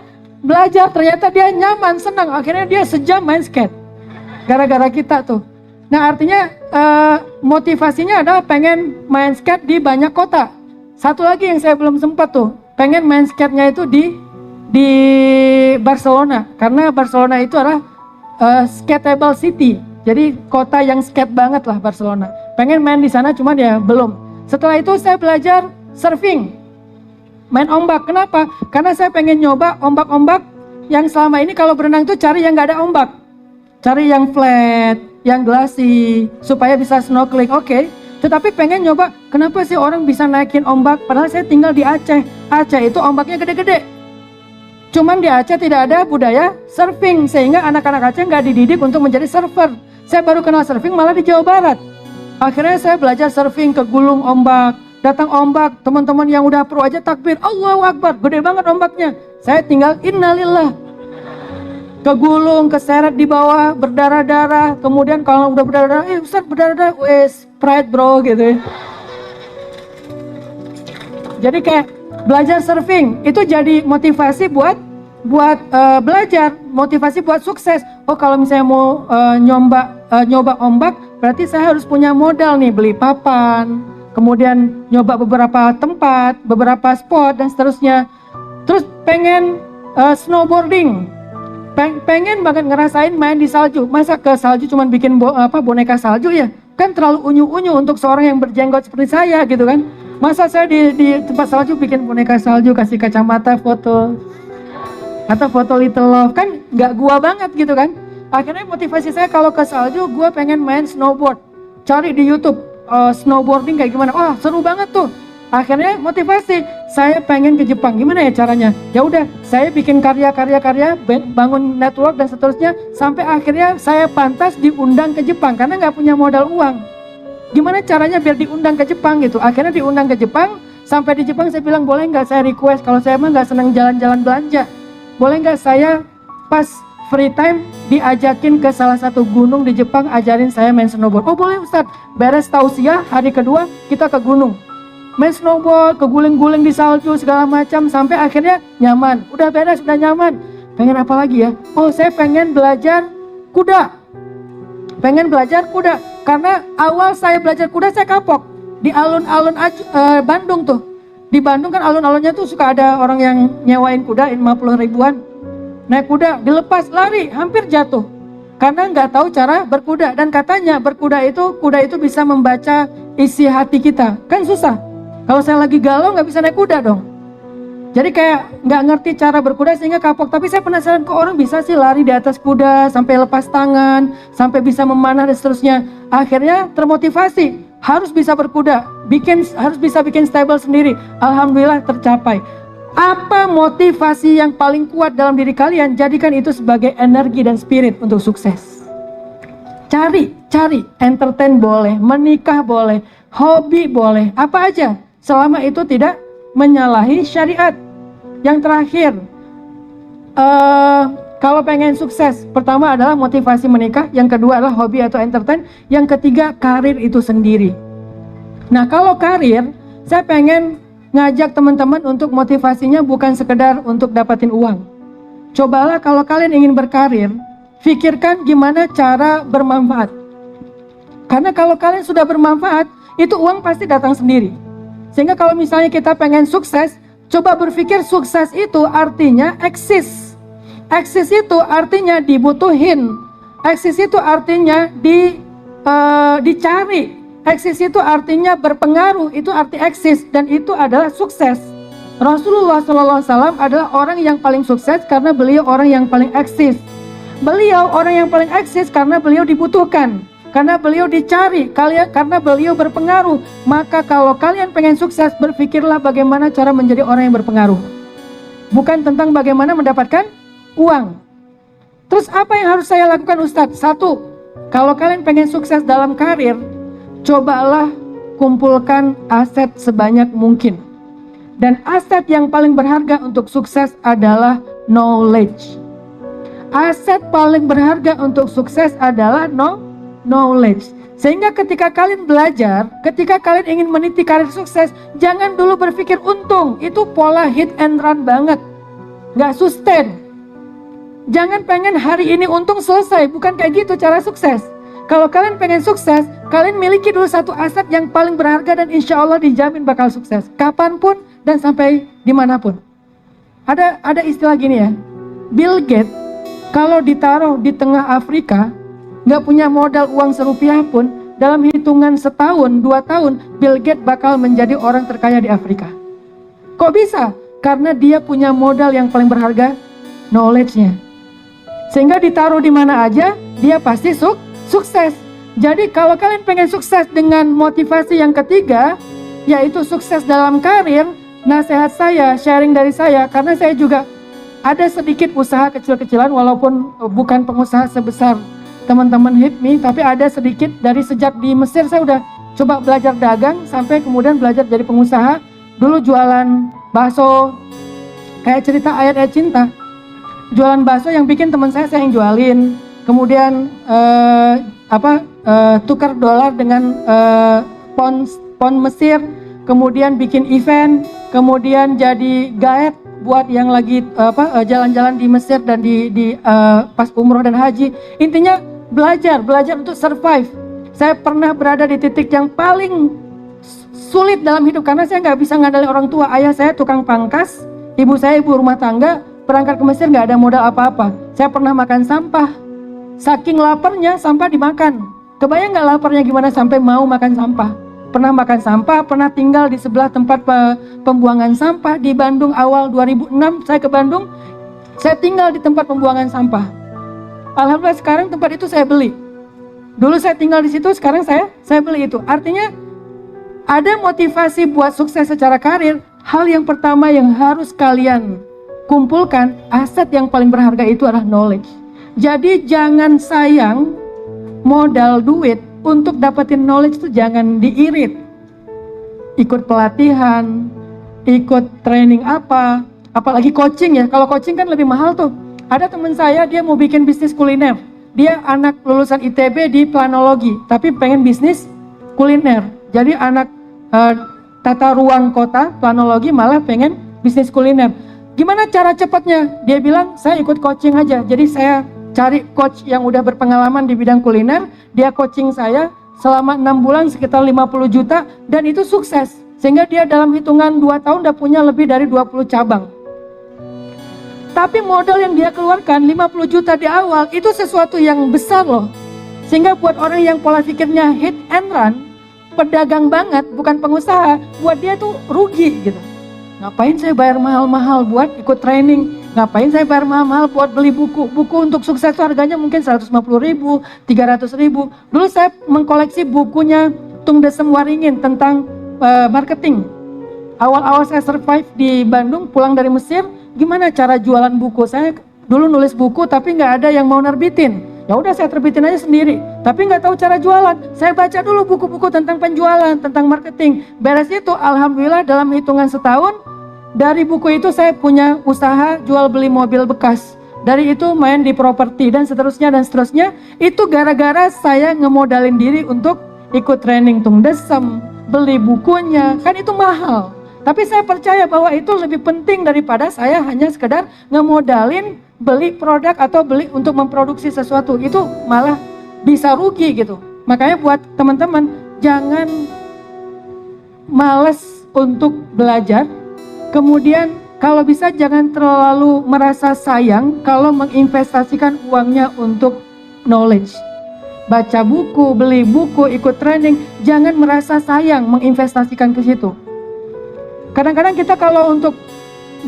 belajar, ternyata dia nyaman, senang. Akhirnya dia sejam main skate. Gara-gara kita tuh. Nah artinya motivasinya adalah pengen main skate di banyak kota. Satu lagi yang saya belum sempat tuh, pengen main skate-nya itu di Barcelona. Karena Barcelona itu adalah skateable city. Jadi kota yang skate banget lah Barcelona. Pengen main di sana, cuman ya belum. Setelah itu saya belajar surfing, main ombak. Kenapa? Karena saya pengen nyoba ombak-ombak yang selama ini kalau berenang itu cari yang nggak ada ombak, cari yang flat, yang glassy, supaya bisa snorkeling. Oke. Tetapi pengen nyoba, kenapa sih orang bisa naikin ombak? Padahal saya tinggal di Aceh. Aceh itu ombaknya gede-gede. Cuman di Aceh tidak ada budaya surfing, sehingga anak-anak Aceh nggak dididik untuk menjadi surfer. Saya baru kenal surfing malah di Jawa Barat. Akhirnya saya belajar surfing ke gulung ombak, datang ombak, teman-teman yang udah pro aja takbir, Allahu Akbar, gede banget ombaknya. Saya tinggal innalillah. Kegulung, keseret di bawah, berdarah-darah. Kemudian kalau udah berdarah-darah, Ustaz berdarah-darah, Sprite bro gitu. Jadi kayak belajar surfing, itu jadi motivasi buat buat belajar, motivasi buat sukses. Oh, kalau misalnya mau nyoba ombak, berarti saya harus punya modal nih, beli papan, kemudian nyoba beberapa tempat, beberapa spot dan seterusnya. Terus pengen snowboarding, pengen banget ngerasain main di salju. Masa ke salju cuman bikin boneka salju ya? Kan terlalu unyu-unyu untuk seorang yang berjenggot seperti saya gitu kan. Masa saya di tempat salju bikin boneka salju, kasih kacamata, foto atau foto Little Love, kan nggak gua banget gitu kan. Akhirnya motivasi saya kalau ke salju, gua pengen main snowboard. Cari di YouTube snowboarding kayak gimana. Wah, seru banget tuh. Akhirnya motivasi, saya pengen ke Jepang. Gimana ya caranya? Ya udah, saya bikin karya, bangun network dan seterusnya, sampai akhirnya saya pantas diundang ke Jepang karena nggak punya modal uang. Gimana caranya biar diundang ke Jepang gitu? Akhirnya diundang ke Jepang. Sampai di Jepang saya bilang, boleh nggak saya request, kalau saya emang nggak senang jalan-jalan belanja, boleh nggak saya pas free time diajakin ke salah satu gunung di Jepang, ajarin saya main snowboard. Oh boleh Ustadz. Beres tausiah, hari kedua kita ke gunung, main snowboard, keguling-guling di salju segala macam, sampai akhirnya nyaman. Udah beres, udah nyaman. Pengen apa lagi ya? Oh, saya pengen belajar kuda. Karena awal saya belajar kuda saya kapok di alun-alun Bandung tuh. Di Bandung kan alun-alunnya tuh suka ada orang yang nyewain kuda 50 ribuan. Naik kuda, dilepas, lari, hampir jatuh. Karena nggak tahu cara berkuda. Dan katanya kuda itu bisa membaca isi hati kita. Kan susah. Kalau saya lagi galau nggak bisa naik kuda dong. Jadi kayak nggak ngerti cara berkuda sehingga kapok. Tapi saya penasaran kok orang bisa sih lari di atas kuda sampai lepas tangan, sampai bisa memanah dan seterusnya. Akhirnya termotivasi, harus bisa berkuda, harus bisa bikin stable sendiri. Alhamdulillah tercapai. Apa motivasi yang paling kuat dalam diri kalian? Jadikan itu sebagai energi dan spirit untuk sukses. Cari, entertain boleh, menikah boleh, hobi boleh, apa aja. Selama itu tidak menyalahi syariat. Yang terakhir, kalau pengen sukses, pertama adalah motivasi menikah, yang kedua adalah hobi atau entertain, yang ketiga karir itu sendiri. Nah kalau karir, saya pengen ngajak teman-teman untuk motivasinya bukan sekedar untuk dapatin uang. Cobalah kalau kalian ingin berkarir, pikirkan gimana cara bermanfaat. Karena kalau kalian sudah bermanfaat, itu uang pasti datang sendiri. Sehingga kalau misalnya kita pengen sukses, coba berpikir sukses itu artinya eksis. Eksis itu artinya dibutuhin. Eksis itu artinya dicari. Eksis itu artinya berpengaruh. Itu arti eksis dan itu adalah sukses. Rasulullah SAW adalah orang yang paling sukses karena beliau orang yang paling eksis. Beliau orang yang paling eksis karena beliau dibutuhkan. Karena beliau dicari, karena beliau berpengaruh. Maka kalau kalian pengen sukses, berpikirlah bagaimana cara menjadi orang yang berpengaruh. Bukan tentang bagaimana mendapatkan uang. Terus apa yang harus saya lakukan Ustadz? Satu, kalau kalian pengen sukses dalam karir, cobalah kumpulkan aset sebanyak mungkin. Dan aset yang paling berharga untuk sukses adalah knowledge. Aset paling berharga untuk sukses adalah knowledge. Sehingga ketika kalian belajar, ketika kalian ingin meniti karir sukses, jangan dulu berpikir untung. Itu pola hit and run banget, gak sustain. Jangan pengen hari ini untung selesai, bukan kayak gitu cara sukses. Kalau kalian pengen sukses, kalian miliki dulu satu aset yang paling berharga dan insya Allah dijamin bakal sukses kapanpun dan sampai dimanapun. Ada istilah gini ya, Bill Gates kalau ditaruh di tengah Afrika, gak punya modal uang serupiah pun, dalam hitungan setahun, 2 tahun, Bill Gates bakal menjadi orang terkaya di Afrika. Kok bisa? Karena dia punya modal yang paling berharga, knowledge-nya. Sehingga ditaruh di mana aja, dia pasti sukses. Jadi kalau kalian pengen sukses dengan motivasi yang ketiga, yaitu sukses dalam karir, nasihat saya, sharing dari saya, karena saya juga ada sedikit usaha kecil-kecilan, walaupun bukan pengusaha sebesar teman-teman HIPMI, tapi ada sedikit. Dari sejak di Mesir saya udah coba belajar dagang, sampai kemudian belajar jadi pengusaha. Dulu jualan bakso, kayak cerita ayat-ayat cinta. Jualan bakso yang bikin teman saya yang jualin. Kemudian tukar dolar dengan pound Mesir. Kemudian bikin event, kemudian jadi guide buat yang lagi jalan-jalan di Mesir dan pas umroh dan haji. Intinya belajar untuk survive. Saya pernah berada di titik yang paling sulit dalam hidup karena saya nggak bisa ngandalin orang tua. Ayah saya tukang pangkas, ibu saya ibu rumah tangga. Berangkat ke Mesir nggak ada modal apa-apa. Saya pernah makan sampah. Saking laparnya sampah dimakan. Kebayang nggak laparnya gimana sampai mau makan sampah? Pernah makan sampah, pernah tinggal di sebelah tempat pembuangan sampah di Bandung awal 2006. Saya ke Bandung, saya tinggal di tempat pembuangan sampah. Alhamdulillah sekarang tempat itu saya beli. Dulu saya tinggal di situ, sekarang saya beli itu. Artinya ada motivasi buat sukses secara karir. Hal yang pertama yang harus kalian kumpulkan, aset yang paling berharga itu adalah knowledge. Jadi jangan sayang modal duit untuk dapetin knowledge itu, jangan diirit. Ikut pelatihan, ikut training apalagi coaching ya. Kalau coaching kan lebih mahal tuh. Ada teman saya, dia mau bikin bisnis kuliner. Dia anak lulusan ITB di planologi, tapi pengen bisnis kuliner. Jadi anak tata ruang kota, planologi, malah pengen bisnis kuliner. Gimana cara cepatnya? Dia bilang, saya ikut coaching aja. Jadi saya cari coach yang udah berpengalaman di bidang kuliner, dia coaching saya selama 6 bulan sekitar 50 juta dan itu sukses. Sehingga dia dalam hitungan 2 tahun udah punya lebih dari 20 cabang. Tapi modal yang dia keluarkan 50 juta di awal itu sesuatu yang besar loh. Sehingga buat orang yang pola pikirnya hit and run, pedagang banget, bukan pengusaha, buat dia tuh rugi gitu. Ngapain saya bayar mahal-mahal buat ikut training? Ngapain saya bayar mahal-mahal buat beli buku? Buku untuk sukses itu harganya mungkin 150 ribu, 300 ribu. Dulu saya mengkoleksi bukunya Tung Desem Waringin tentang marketing. Awal-awal saya survive di Bandung, pulang dari Mesir, gimana cara jualan buku? Saya dulu nulis buku tapi nggak ada yang mau nerbitin. Ya udah saya terbitin aja sendiri. Tapi nggak tahu cara jualan. Saya baca dulu buku-buku tentang penjualan, tentang marketing. Beres itu, alhamdulillah dalam hitungan setahun, dari buku itu saya punya usaha jual beli mobil bekas. Dari itu main di properti dan seterusnya dan seterusnya. Itu gara-gara saya ngemodalin diri untuk ikut training Tung Desem, beli bukunya, kan itu mahal. Tapi saya percaya bahwa itu lebih penting daripada saya hanya sekedar ngemodalin beli produk atau beli untuk memproduksi sesuatu. Itu malah bisa rugi gitu. Makanya buat teman-teman, jangan malas untuk belajar. Kemudian kalau bisa jangan terlalu merasa sayang kalau menginvestasikan uangnya untuk knowledge. Baca buku, beli buku, ikut training, jangan merasa sayang menginvestasikan ke situ. Kadang-kadang kita kalau untuk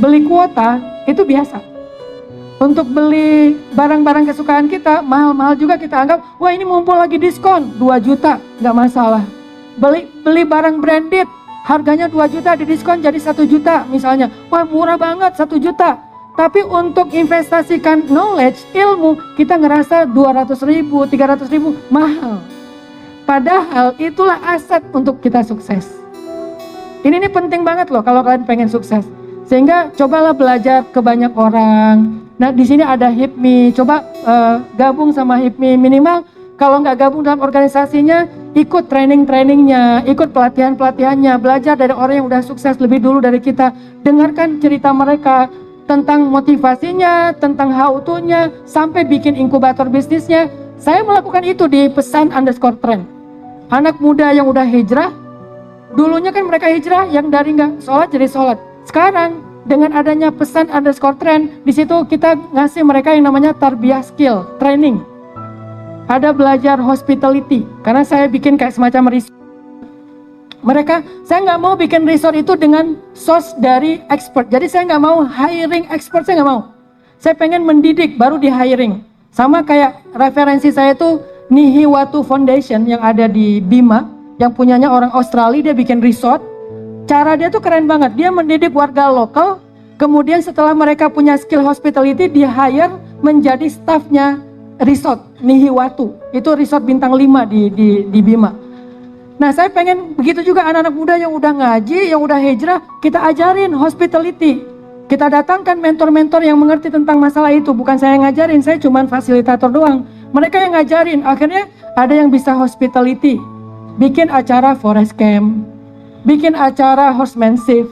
beli kuota itu biasa. Untuk beli barang-barang kesukaan kita mahal-mahal juga kita anggap, wah ini mumpul lagi diskon 2 juta, nggak masalah. Beli barang branded, harganya 2 juta di diskon jadi 1 juta misalnya. Wah murah banget 1 juta. Tapi untuk investasikan knowledge, ilmu, kita ngerasa 200 ribu, 300 ribu, mahal. Padahal itulah aset untuk kita sukses. Ini penting banget loh kalau kalian pengen sukses. Sehingga cobalah belajar ke banyak orang. Nah di sini ada HIPMI, coba gabung sama HIPMI. Minimal kalau nggak gabung dalam organisasinya, ikut training-trainingnya, ikut pelatihan-pelatihannya, belajar dari orang yang udah sukses lebih dulu dari kita. Dengarkan cerita mereka tentang motivasinya, tentang how to-nya, sampai bikin inkubator bisnisnya. Saya melakukan itu di pesan_trend. Anak muda yang udah hijrah, dulunya kan mereka hijrah yang dari nggak sholat jadi sholat. Sekarang dengan adanya pesan_trend, di situ kita ngasih mereka yang namanya tarbiyah skill, training. Ada belajar hospitality, karena saya bikin kayak semacam resort. Saya nggak mau bikin resort itu dengan source dari expert. Jadi saya nggak mau hiring expert, saya nggak mau. Saya pengen mendidik, baru di hiring. Sama kayak referensi saya itu Nihiwatu Foundation yang ada di Bima, yang punyanya orang Australia, dia bikin resort. Cara dia tuh keren banget, dia mendidik warga lokal, kemudian setelah mereka punya skill hospitality, dia hire menjadi staffnya resort Nihiwatu. Itu resort bintang 5 di Bima. Nah saya pengen begitu juga anak-anak muda yang udah ngaji, yang udah hijrah, kita ajarin hospitality. Kita datangkan mentor-mentor yang mengerti tentang masalah itu. Bukan saya yang ngajarin, saya cuma fasilitator doang. Mereka yang ngajarin, akhirnya ada yang bisa hospitality. Bikin acara forest camp, bikin acara horsemanship.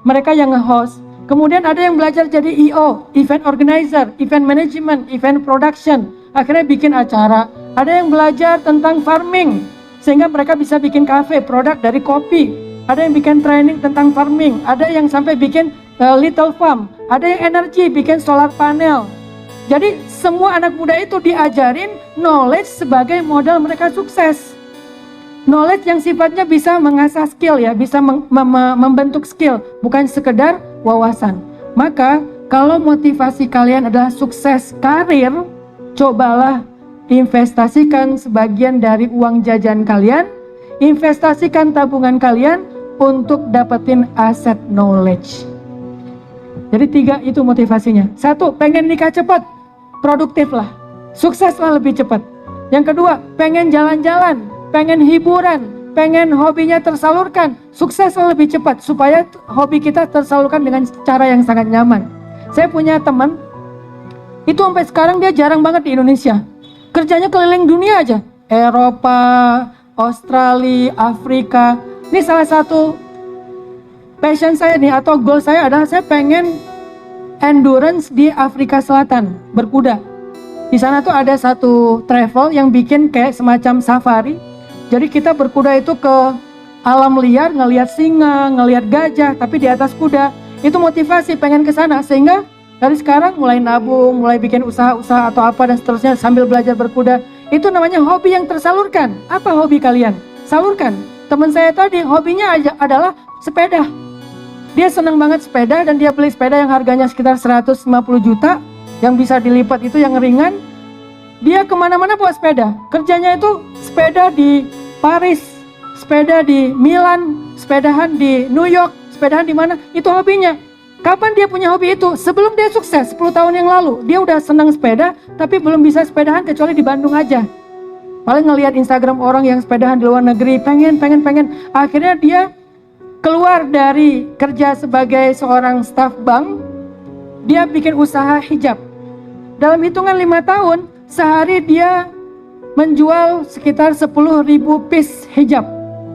Mereka yang nge-host. Kemudian ada yang belajar jadi EO, event organizer, event management, event production. Akhirnya bikin acara. Ada yang belajar tentang farming, sehingga mereka bisa bikin kafe, produk dari kopi. Ada yang bikin training tentang farming. Ada yang sampai bikin little farm. Ada yang energi, bikin solar panel. Jadi semua anak muda itu diajarin knowledge sebagai modal mereka sukses. Knowledge yang sifatnya bisa mengasah skill ya, bisa membentuk skill, bukan sekedar wawasan. Maka kalau motivasi kalian adalah sukses karir, cobalah investasikan sebagian dari uang jajan kalian, investasikan tabungan kalian untuk dapetin aset knowledge. Jadi 3 itu motivasinya. 1, pengen nikah cepat, produktif lah, sukseslah lebih cepat. Yang kedua, pengen jalan-jalan, pengen hiburan, pengen hobinya tersalurkan, sukseslah lebih cepat supaya hobi kita tersalurkan dengan cara yang sangat nyaman. Saya punya teman, itu sampai sekarang dia jarang banget di Indonesia. Kerjanya keliling dunia aja, Eropa, Australia, Afrika. Ini salah satu passion saya nih, atau goal saya adalah saya pengen endurance di Afrika Selatan, berkuda. Di sana tuh ada satu travel yang bikin kayak semacam safari. Jadi kita berkuda itu ke alam liar, ngelihat singa, ngelihat gajah, tapi di atas kuda. Itu motivasi pengen ke sana, sehingga dari sekarang mulai nabung, mulai bikin usaha-usaha atau apa dan seterusnya sambil belajar berkuda. Itu namanya hobi yang tersalurkan. Apa hobi kalian? Salurkan. Teman saya tadi hobinya adalah sepeda. Dia senang banget sepeda dan dia beli sepeda yang harganya sekitar 150 juta, yang bisa dilipat itu yang ringan. Dia kemana-mana bawa sepeda. Kerjanya itu sepeda di Paris, sepeda di Milan, sepedahan di New York, sepedahan di mana, itu hobinya. Kapan dia punya hobi itu? Sebelum dia sukses, 10 tahun yang lalu. Dia udah senang sepeda, tapi belum bisa sepedahan kecuali di Bandung aja. Paling ngelihat Instagram orang yang sepedahan di luar negeri, pengen. Akhirnya dia keluar dari kerja sebagai seorang staf bank, dia bikin usaha hijab. Dalam hitungan 5 tahun, sehari dia menjual sekitar 10.000 piece hijab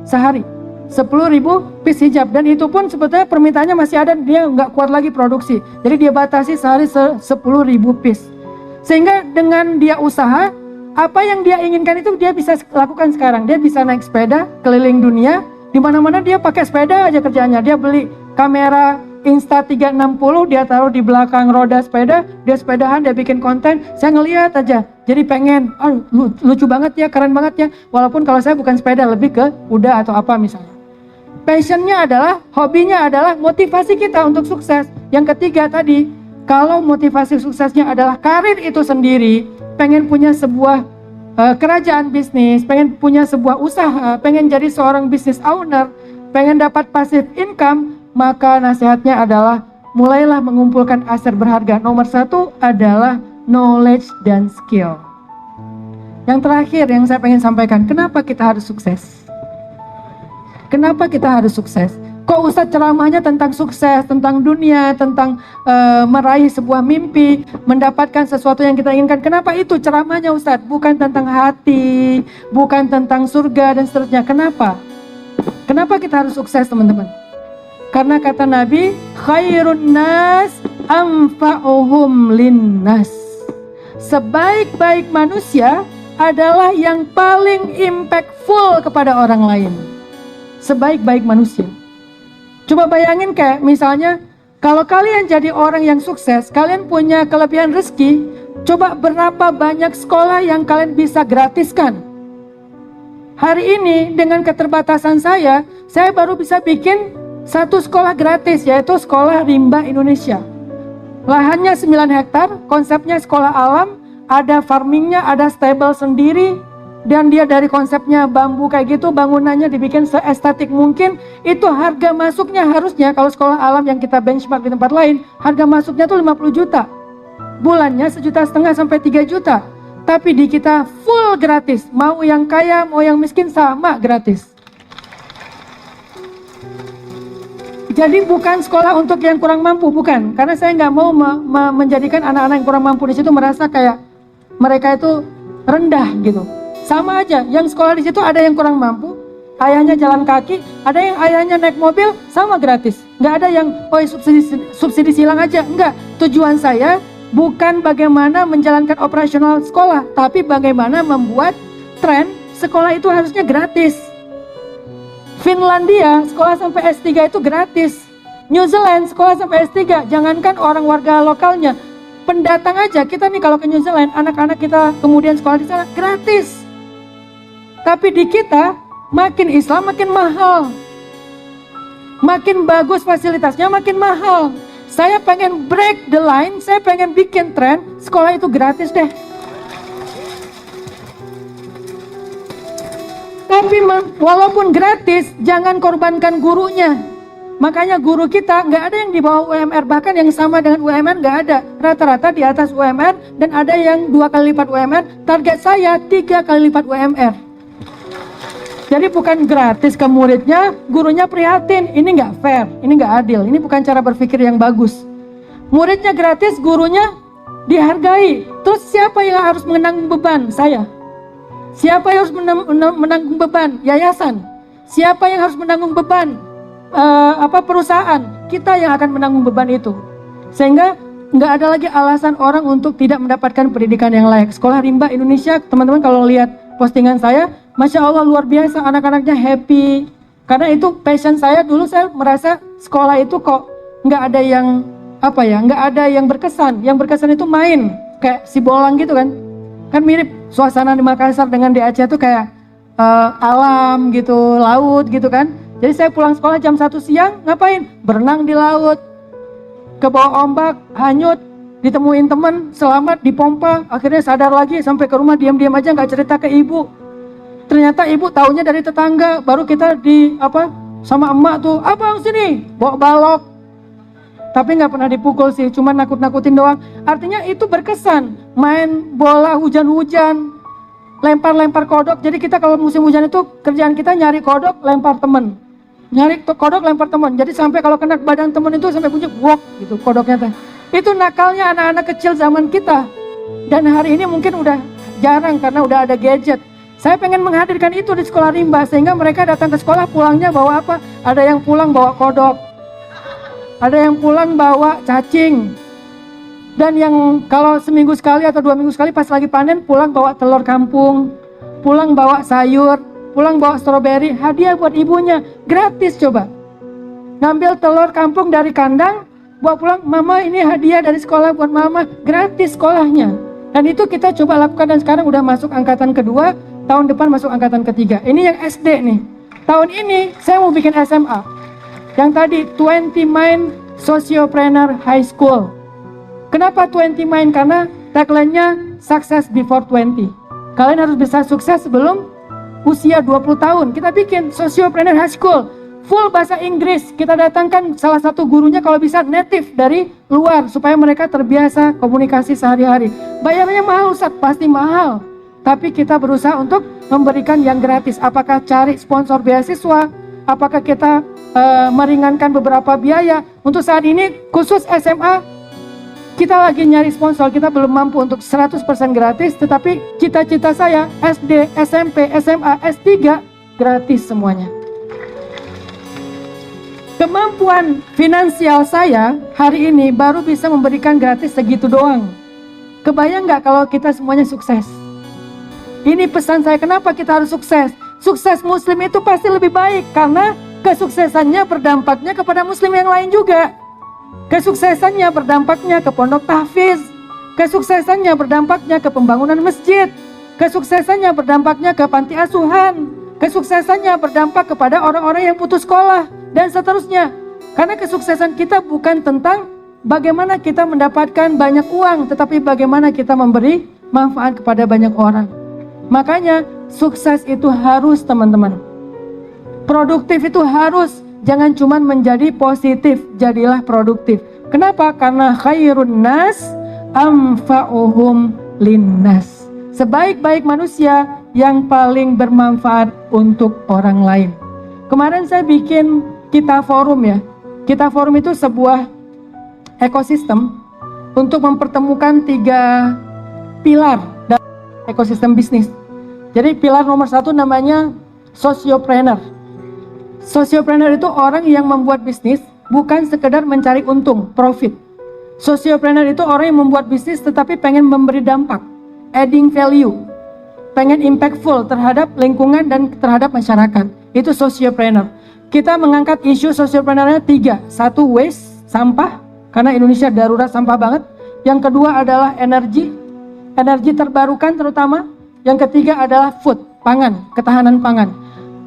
sehari. 10.000 piece hijab, dan itu pun sebetulnya permintaannya masih ada, dia nggak kuat lagi produksi. Jadi dia batasi sehari 10.000 piece. Sehingga dengan dia usaha, apa yang dia inginkan itu dia bisa lakukan sekarang. Dia bisa naik sepeda keliling dunia, di mana-mana dia pakai sepeda aja kerjanya. Dia beli kamera Insta360, dia taruh di belakang roda sepeda, dia sepedahan, dia bikin konten. Saya ngelihat aja, jadi pengen, lucu banget ya, keren banget ya. Walaupun kalau saya bukan sepeda, lebih ke kuda atau apa misalnya. Passionnya adalah, hobinya adalah motivasi kita untuk sukses. Yang ketiga tadi, kalau motivasi suksesnya adalah karir itu sendiri, pengen punya sebuah kerajaan bisnis, pengen punya sebuah usaha, pengen jadi seorang business owner, pengen dapat passive income, maka nasihatnya adalah mulailah mengumpulkan aset berharga. Nomor 1 adalah knowledge dan skill. Yang terakhir yang saya pengen sampaikan, kenapa kita harus sukses? Kenapa kita harus sukses? Kok Ustadz ceramahnya tentang sukses, tentang dunia, tentang meraih sebuah mimpi, mendapatkan sesuatu yang kita inginkan. Kenapa itu ceramahnya Ustadz? Bukan tentang hati, bukan tentang surga dan seterusnya. Kenapa? Kenapa kita harus sukses, teman-teman? Karena kata Nabi, khairun nas anfa'uhum linnas. Sebaik-baik manusia adalah yang paling impactful kepada orang lain. Sebaik-baik manusia. Coba bayangin kayak misalnya, kalau kalian jadi orang yang sukses, kalian punya kelebihan rezeki, coba berapa banyak sekolah yang kalian bisa gratiskan. Hari ini dengan keterbatasan saya baru bisa bikin satu sekolah gratis, yaitu Sekolah Rimba Indonesia. Lahannya 9 hektar, konsepnya sekolah alam, ada farmingnya, ada stable sendiri, dan dia dari konsepnya bambu kayak gitu, bangunannya dibikin seestetik mungkin. Itu harga masuknya harusnya, kalau sekolah alam yang kita benchmark di tempat lain, harga masuknya tuh 50 juta. Bulannya 1,5 juta sampai 3 juta. Tapi di kita full gratis, mau yang kaya, mau yang miskin sama gratis. Jadi bukan sekolah untuk yang kurang mampu, bukan. Karena saya nggak mau menjadikan anak-anak yang kurang mampu di situ merasa kayak mereka itu rendah gitu. Sama aja, yang sekolah di situ ada yang kurang mampu, ayahnya jalan kaki, ada yang ayahnya naik mobil, sama gratis. Nggak ada yang subsidi silang aja. Enggak, tujuan saya bukan bagaimana menjalankan operasional sekolah, tapi bagaimana membuat tren sekolah itu harusnya gratis. Finlandia sekolah sampai S3 itu gratis. New Zealand sekolah sampai S3, jangankan orang warga lokalnya, pendatang aja kita nih kalau ke New Zealand, anak-anak kita kemudian sekolah di sana gratis. Tapi di kita makin Islam makin mahal, makin bagus fasilitasnya makin mahal. Saya pengen break the line, saya pengen bikin tren sekolah itu gratis deh. Tapi walaupun gratis, jangan korbankan gurunya. Makanya guru kita nggak ada yang di bawah UMR, bahkan yang sama dengan UMR nggak ada. Rata-rata di atas UMR dan ada yang 2 kali lipat UMR. Target saya 3 kali lipat UMR. Jadi bukan gratis ke muridnya, gurunya prihatin. Ini nggak fair, ini nggak adil, ini bukan cara berpikir yang bagus. Muridnya gratis, gurunya dihargai. Terus siapa yang harus menanggung beban? Saya. Siapa yang harus menanggung beban? Yayasan. Siapa yang harus menanggung beban? Perusahaan. Kita yang akan menanggung beban itu. Sehingga nggak ada lagi alasan orang untuk tidak mendapatkan pendidikan yang layak. Sekolah Rimba Indonesia, teman-teman kalau lihat postingan saya, Masya Allah luar biasa, anak-anaknya happy. Karena itu passion saya. Dulu saya merasa sekolah itu kok nggak ada yang nggak ada yang berkesan. Yang berkesan itu main, kayak si bolang gitu kan. Kan mirip suasana di Makassar dengan di Aceh tuh kayak alam gitu, laut gitu kan. Jadi saya pulang sekolah jam 1 siang, ngapain? Berenang di laut, ke bawah ombak, hanyut, ditemuin teman, selamat, dipompa, akhirnya sadar lagi, sampai ke rumah diam-diam aja nggak cerita ke ibu. Ternyata ibu taunya dari tetangga, baru kita sama emak tuh, abang sini, bawa balok. Tapi nggak pernah dipukul sih, cuma nakut-nakutin doang. Artinya itu berkesan, main bola hujan-hujan, lempar-lempar kodok. Jadi kita kalau musim hujan itu kerjaan kita nyari kodok, lempar temen. Nyari kodok, lempar temen. Jadi sampai kalau kena badan temen itu sampai bunyi wok gitu kodoknya teh. Itu nakalnya anak-anak kecil zaman kita. Dan hari ini mungkin udah jarang karena udah ada gadget. Saya pengen menghadirkan itu di sekolah Rimba sehingga mereka datang ke sekolah pulangnya bawa apa? Ada yang pulang bawa kodok. Ada yang pulang bawa cacing. Dan yang kalau seminggu sekali atau 2 minggu sekali pas lagi panen pulang bawa telur kampung, pulang bawa sayur, pulang bawa stroberi, hadiah buat ibunya, gratis coba. Ngambil telur kampung dari kandang, bawa pulang, mama ini hadiah dari sekolah buat mama, gratis sekolahnya. Dan itu kita coba lakukan dan sekarang udah masuk angkatan kedua, tahun depan masuk angkatan ketiga. Ini yang SD nih. Tahun ini saya mau bikin SMA. Yang tadi 20 Mind Sociopreneur High School. Kenapa 20 Mind? Karena tagline-nya success before 20. Kalian harus bisa sukses sebelum usia 20 tahun. Kita bikin Sociopreneur High School. Full bahasa Inggris. Kita datangkan salah satu gurunya kalau bisa native dari luar. Supaya mereka terbiasa komunikasi sehari-hari. Bayarnya mahal Ustaz? Pasti mahal. Tapi kita berusaha untuk memberikan yang gratis. Apakah cari sponsor beasiswa? Apakah kita meringankan beberapa biaya? Untuk saat ini khusus SMA kita lagi nyari sponsor, kita belum mampu untuk 100% gratis, tetapi cita-cita saya SD, SMP, SMA, S3 gratis semuanya. Kemampuan finansial saya hari ini baru bisa memberikan gratis segitu doang. Kebayang nggak kalau kita semuanya sukses? Ini pesan saya, kenapa kita harus sukses? Sukses muslim itu pasti lebih baik karena kesuksesannya berdampaknya kepada muslim yang lain juga. Kesuksesannya berdampaknya ke pondok tahfiz. Kesuksesannya berdampaknya ke pembangunan masjid. Kesuksesannya berdampaknya ke panti asuhan. Kesuksesannya berdampak kepada orang-orang yang putus sekolah dan seterusnya. Karena kesuksesan kita bukan tentang bagaimana kita mendapatkan banyak uang, tetapi bagaimana kita memberi manfaat kepada banyak orang. Makanya sukses itu harus, teman-teman. Produktif itu harus. Jangan cuma menjadi positif, jadilah produktif. Kenapa? Karena khairun nas anfa'uhum linnas. Sebaik-baik manusia yang paling bermanfaat untuk orang lain. Kemarin saya bikin Kita Forum ya. Kita Forum itu sebuah ekosistem untuk mempertemukan 3 pilar dalam ekosistem bisnis. Jadi pilar nomor 1 namanya sociopreneur. Sociopreneur itu orang yang membuat bisnis bukan sekedar mencari untung, profit. Sociopreneur itu orang yang membuat bisnis tetapi pengen memberi dampak, adding value, pengen impactful terhadap lingkungan dan terhadap masyarakat. Itu sociopreneur. Kita mengangkat isu sociopreneurnya 3. 1, waste, sampah, karena Indonesia darurat sampah banget. Yang kedua adalah energi terbarukan terutama. Yang ketiga adalah food, pangan, ketahanan pangan.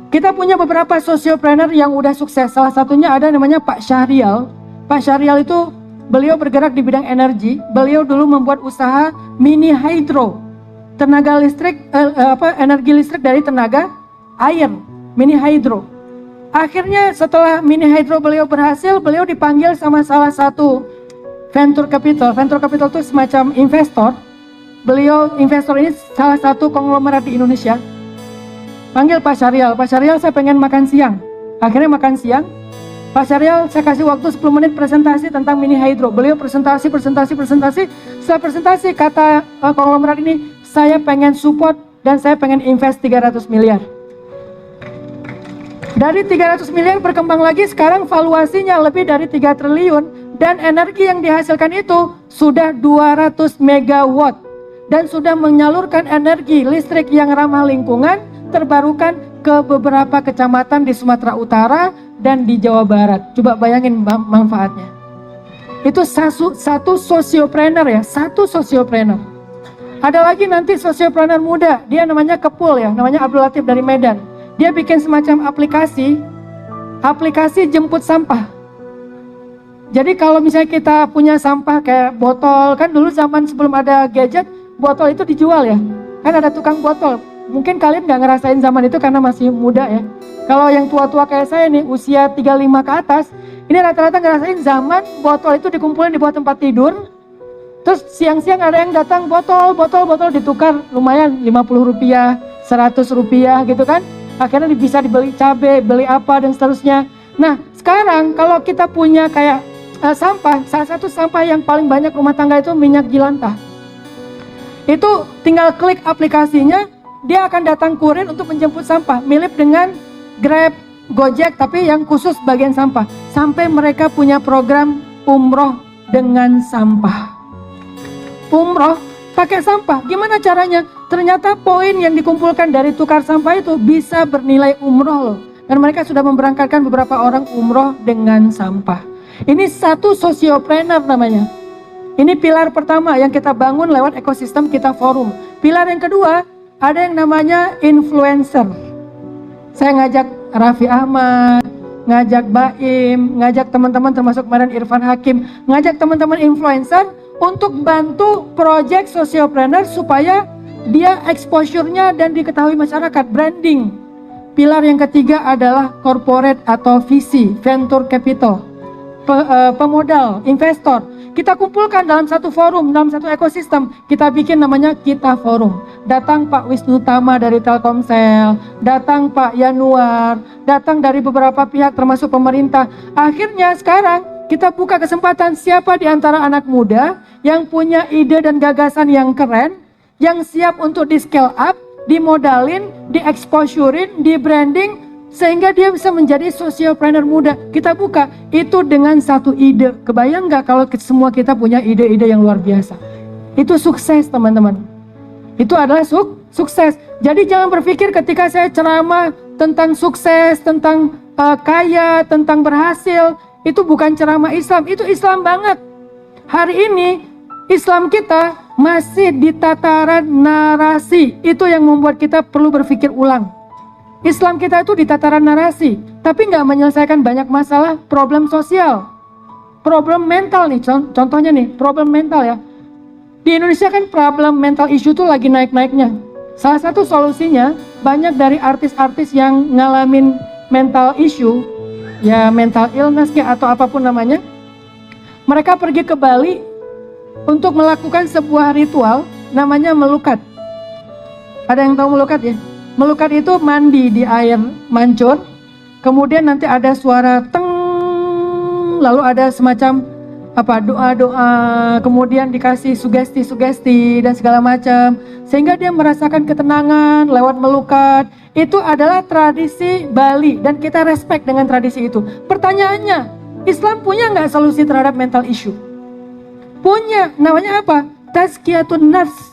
Kita punya beberapa sociopreneur yang udah sukses. Salah satunya ada namanya Pak Syahrial. Pak Syahrial itu beliau bergerak di bidang energi. Beliau dulu membuat usaha mini hydro, tenaga listrik, energi listrik dari tenaga air, mini hydro. Akhirnya setelah mini hydro beliau berhasil, beliau dipanggil sama salah satu venture capital. Venture capital itu semacam investor. Investor ini salah satu konglomerat di Indonesia. Panggil Pak Syahrial, Pak Syahrial saya pengen makan siang. Akhirnya makan siang. Pak Syahrial saya kasih waktu 10 menit presentasi tentang mini hydro. Beliau presentasi. Setelah presentasi kata konglomerat ini, saya pengen support dan saya pengen invest 300 miliar. Dari 300 miliar berkembang lagi, sekarang valuasinya lebih dari 3 triliun. Dan energi yang dihasilkan itu sudah 200 megawatt. Dan sudah menyalurkan energi listrik yang ramah lingkungan, terbarukan ke beberapa kecamatan di Sumatera Utara dan di Jawa Barat. Coba bayangin manfaatnya. Itu satu sociopreneur ya, satu sociopreneur. Ada lagi nanti sociopreneur muda, dia namanya Kepul ya, namanya Abdul Latif dari Medan. Dia bikin semacam aplikasi jemput sampah. Jadi kalau misalnya kita punya sampah kayak botol, kan dulu zaman sebelum ada gadget, botol itu dijual ya. Kan ada tukang botol. Mungkin kalian gak ngerasain zaman itu karena masih muda ya. Kalau yang tua-tua kayak saya nih, usia 35 ke atas, ini rata-rata ngerasain zaman botol itu dikumpulin di bawah tempat tidur. Terus siang-siang ada yang datang botol ditukar lumayan 50 rupiah, 100 rupiah gitu kan. Akhirnya bisa dibeli cabai, beli apa dan seterusnya. Nah sekarang kalau kita punya kayak sampah, salah satu sampah yang paling banyak rumah tangga itu minyak jelantah. Itu tinggal klik aplikasinya, dia akan datang kurir untuk menjemput sampah. Mirip dengan Grab, Gojek, tapi yang khusus bagian sampah. Sampai mereka punya program umroh dengan sampah. Umroh pakai sampah, gimana caranya? Ternyata poin yang dikumpulkan dari tukar sampah itu bisa bernilai umroh loh. Dan mereka sudah memberangkatkan beberapa orang umroh dengan sampah. Ini satu sociopreneur namanya. Ini pilar pertama yang kita bangun lewat ekosistem kita forum. Pilar yang kedua, ada yang namanya influencer. Saya ngajak Raffi Ahmad, ngajak Baim, ngajak teman-teman termasuk kemarin Irfan Hakim, ngajak teman-teman influencer untuk bantu project sociopreneur supaya dia exposure-nya dan diketahui masyarakat, branding. Pilar yang ketiga adalah corporate atau VC, venture capital, pemodal, investor. Kita kumpulkan dalam satu forum, dalam satu ekosistem. Kita bikin namanya Kita Forum. Datang Pak Wisnu Tama dari Telkomsel, datang Pak Yanuar, datang dari beberapa pihak termasuk pemerintah. Akhirnya sekarang kita buka kesempatan siapa di antara anak muda yang punya ide dan gagasan yang keren, yang siap untuk di scale up, dimodalin, di-exposurein, di-branding, sehingga dia bisa menjadi sociopreneur muda. Kita buka itu dengan satu ide. Kebayang gak kalau semua kita punya ide-ide yang luar biasa? Itu sukses teman-teman. Itu adalah sukses. Jadi jangan berpikir ketika saya ceramah tentang sukses, tentang kaya, tentang berhasil, itu bukan ceramah Islam. Itu Islam banget. Hari ini Islam kita masih di tataran narasi. Itu yang membuat kita perlu berpikir ulang. Islam kita itu di tataran narasi, tapi nggak menyelesaikan banyak masalah, problem sosial, problem mental nih. Contohnya nih, problem mental ya. Di Indonesia kan problem mental issue tuh lagi naik-naiknya. Salah satu solusinya, banyak dari artis-artis yang ngalamin mental issue, ya mental illness kayak atau apapun namanya, mereka pergi ke Bali untuk melakukan sebuah ritual namanya melukat. Ada yang tahu melukat ya? Melukat itu mandi di air mancur, kemudian nanti ada suara teng, lalu ada semacam doa-doa, kemudian dikasih sugesti-sugesti dan segala macam, sehingga dia merasakan ketenangan lewat melukat. Itu adalah tradisi Bali dan kita respect dengan tradisi itu. Pertanyaannya, Islam punya nggak solusi terhadap mental issue? Punya, namanya apa? Tazkiyatun nafs.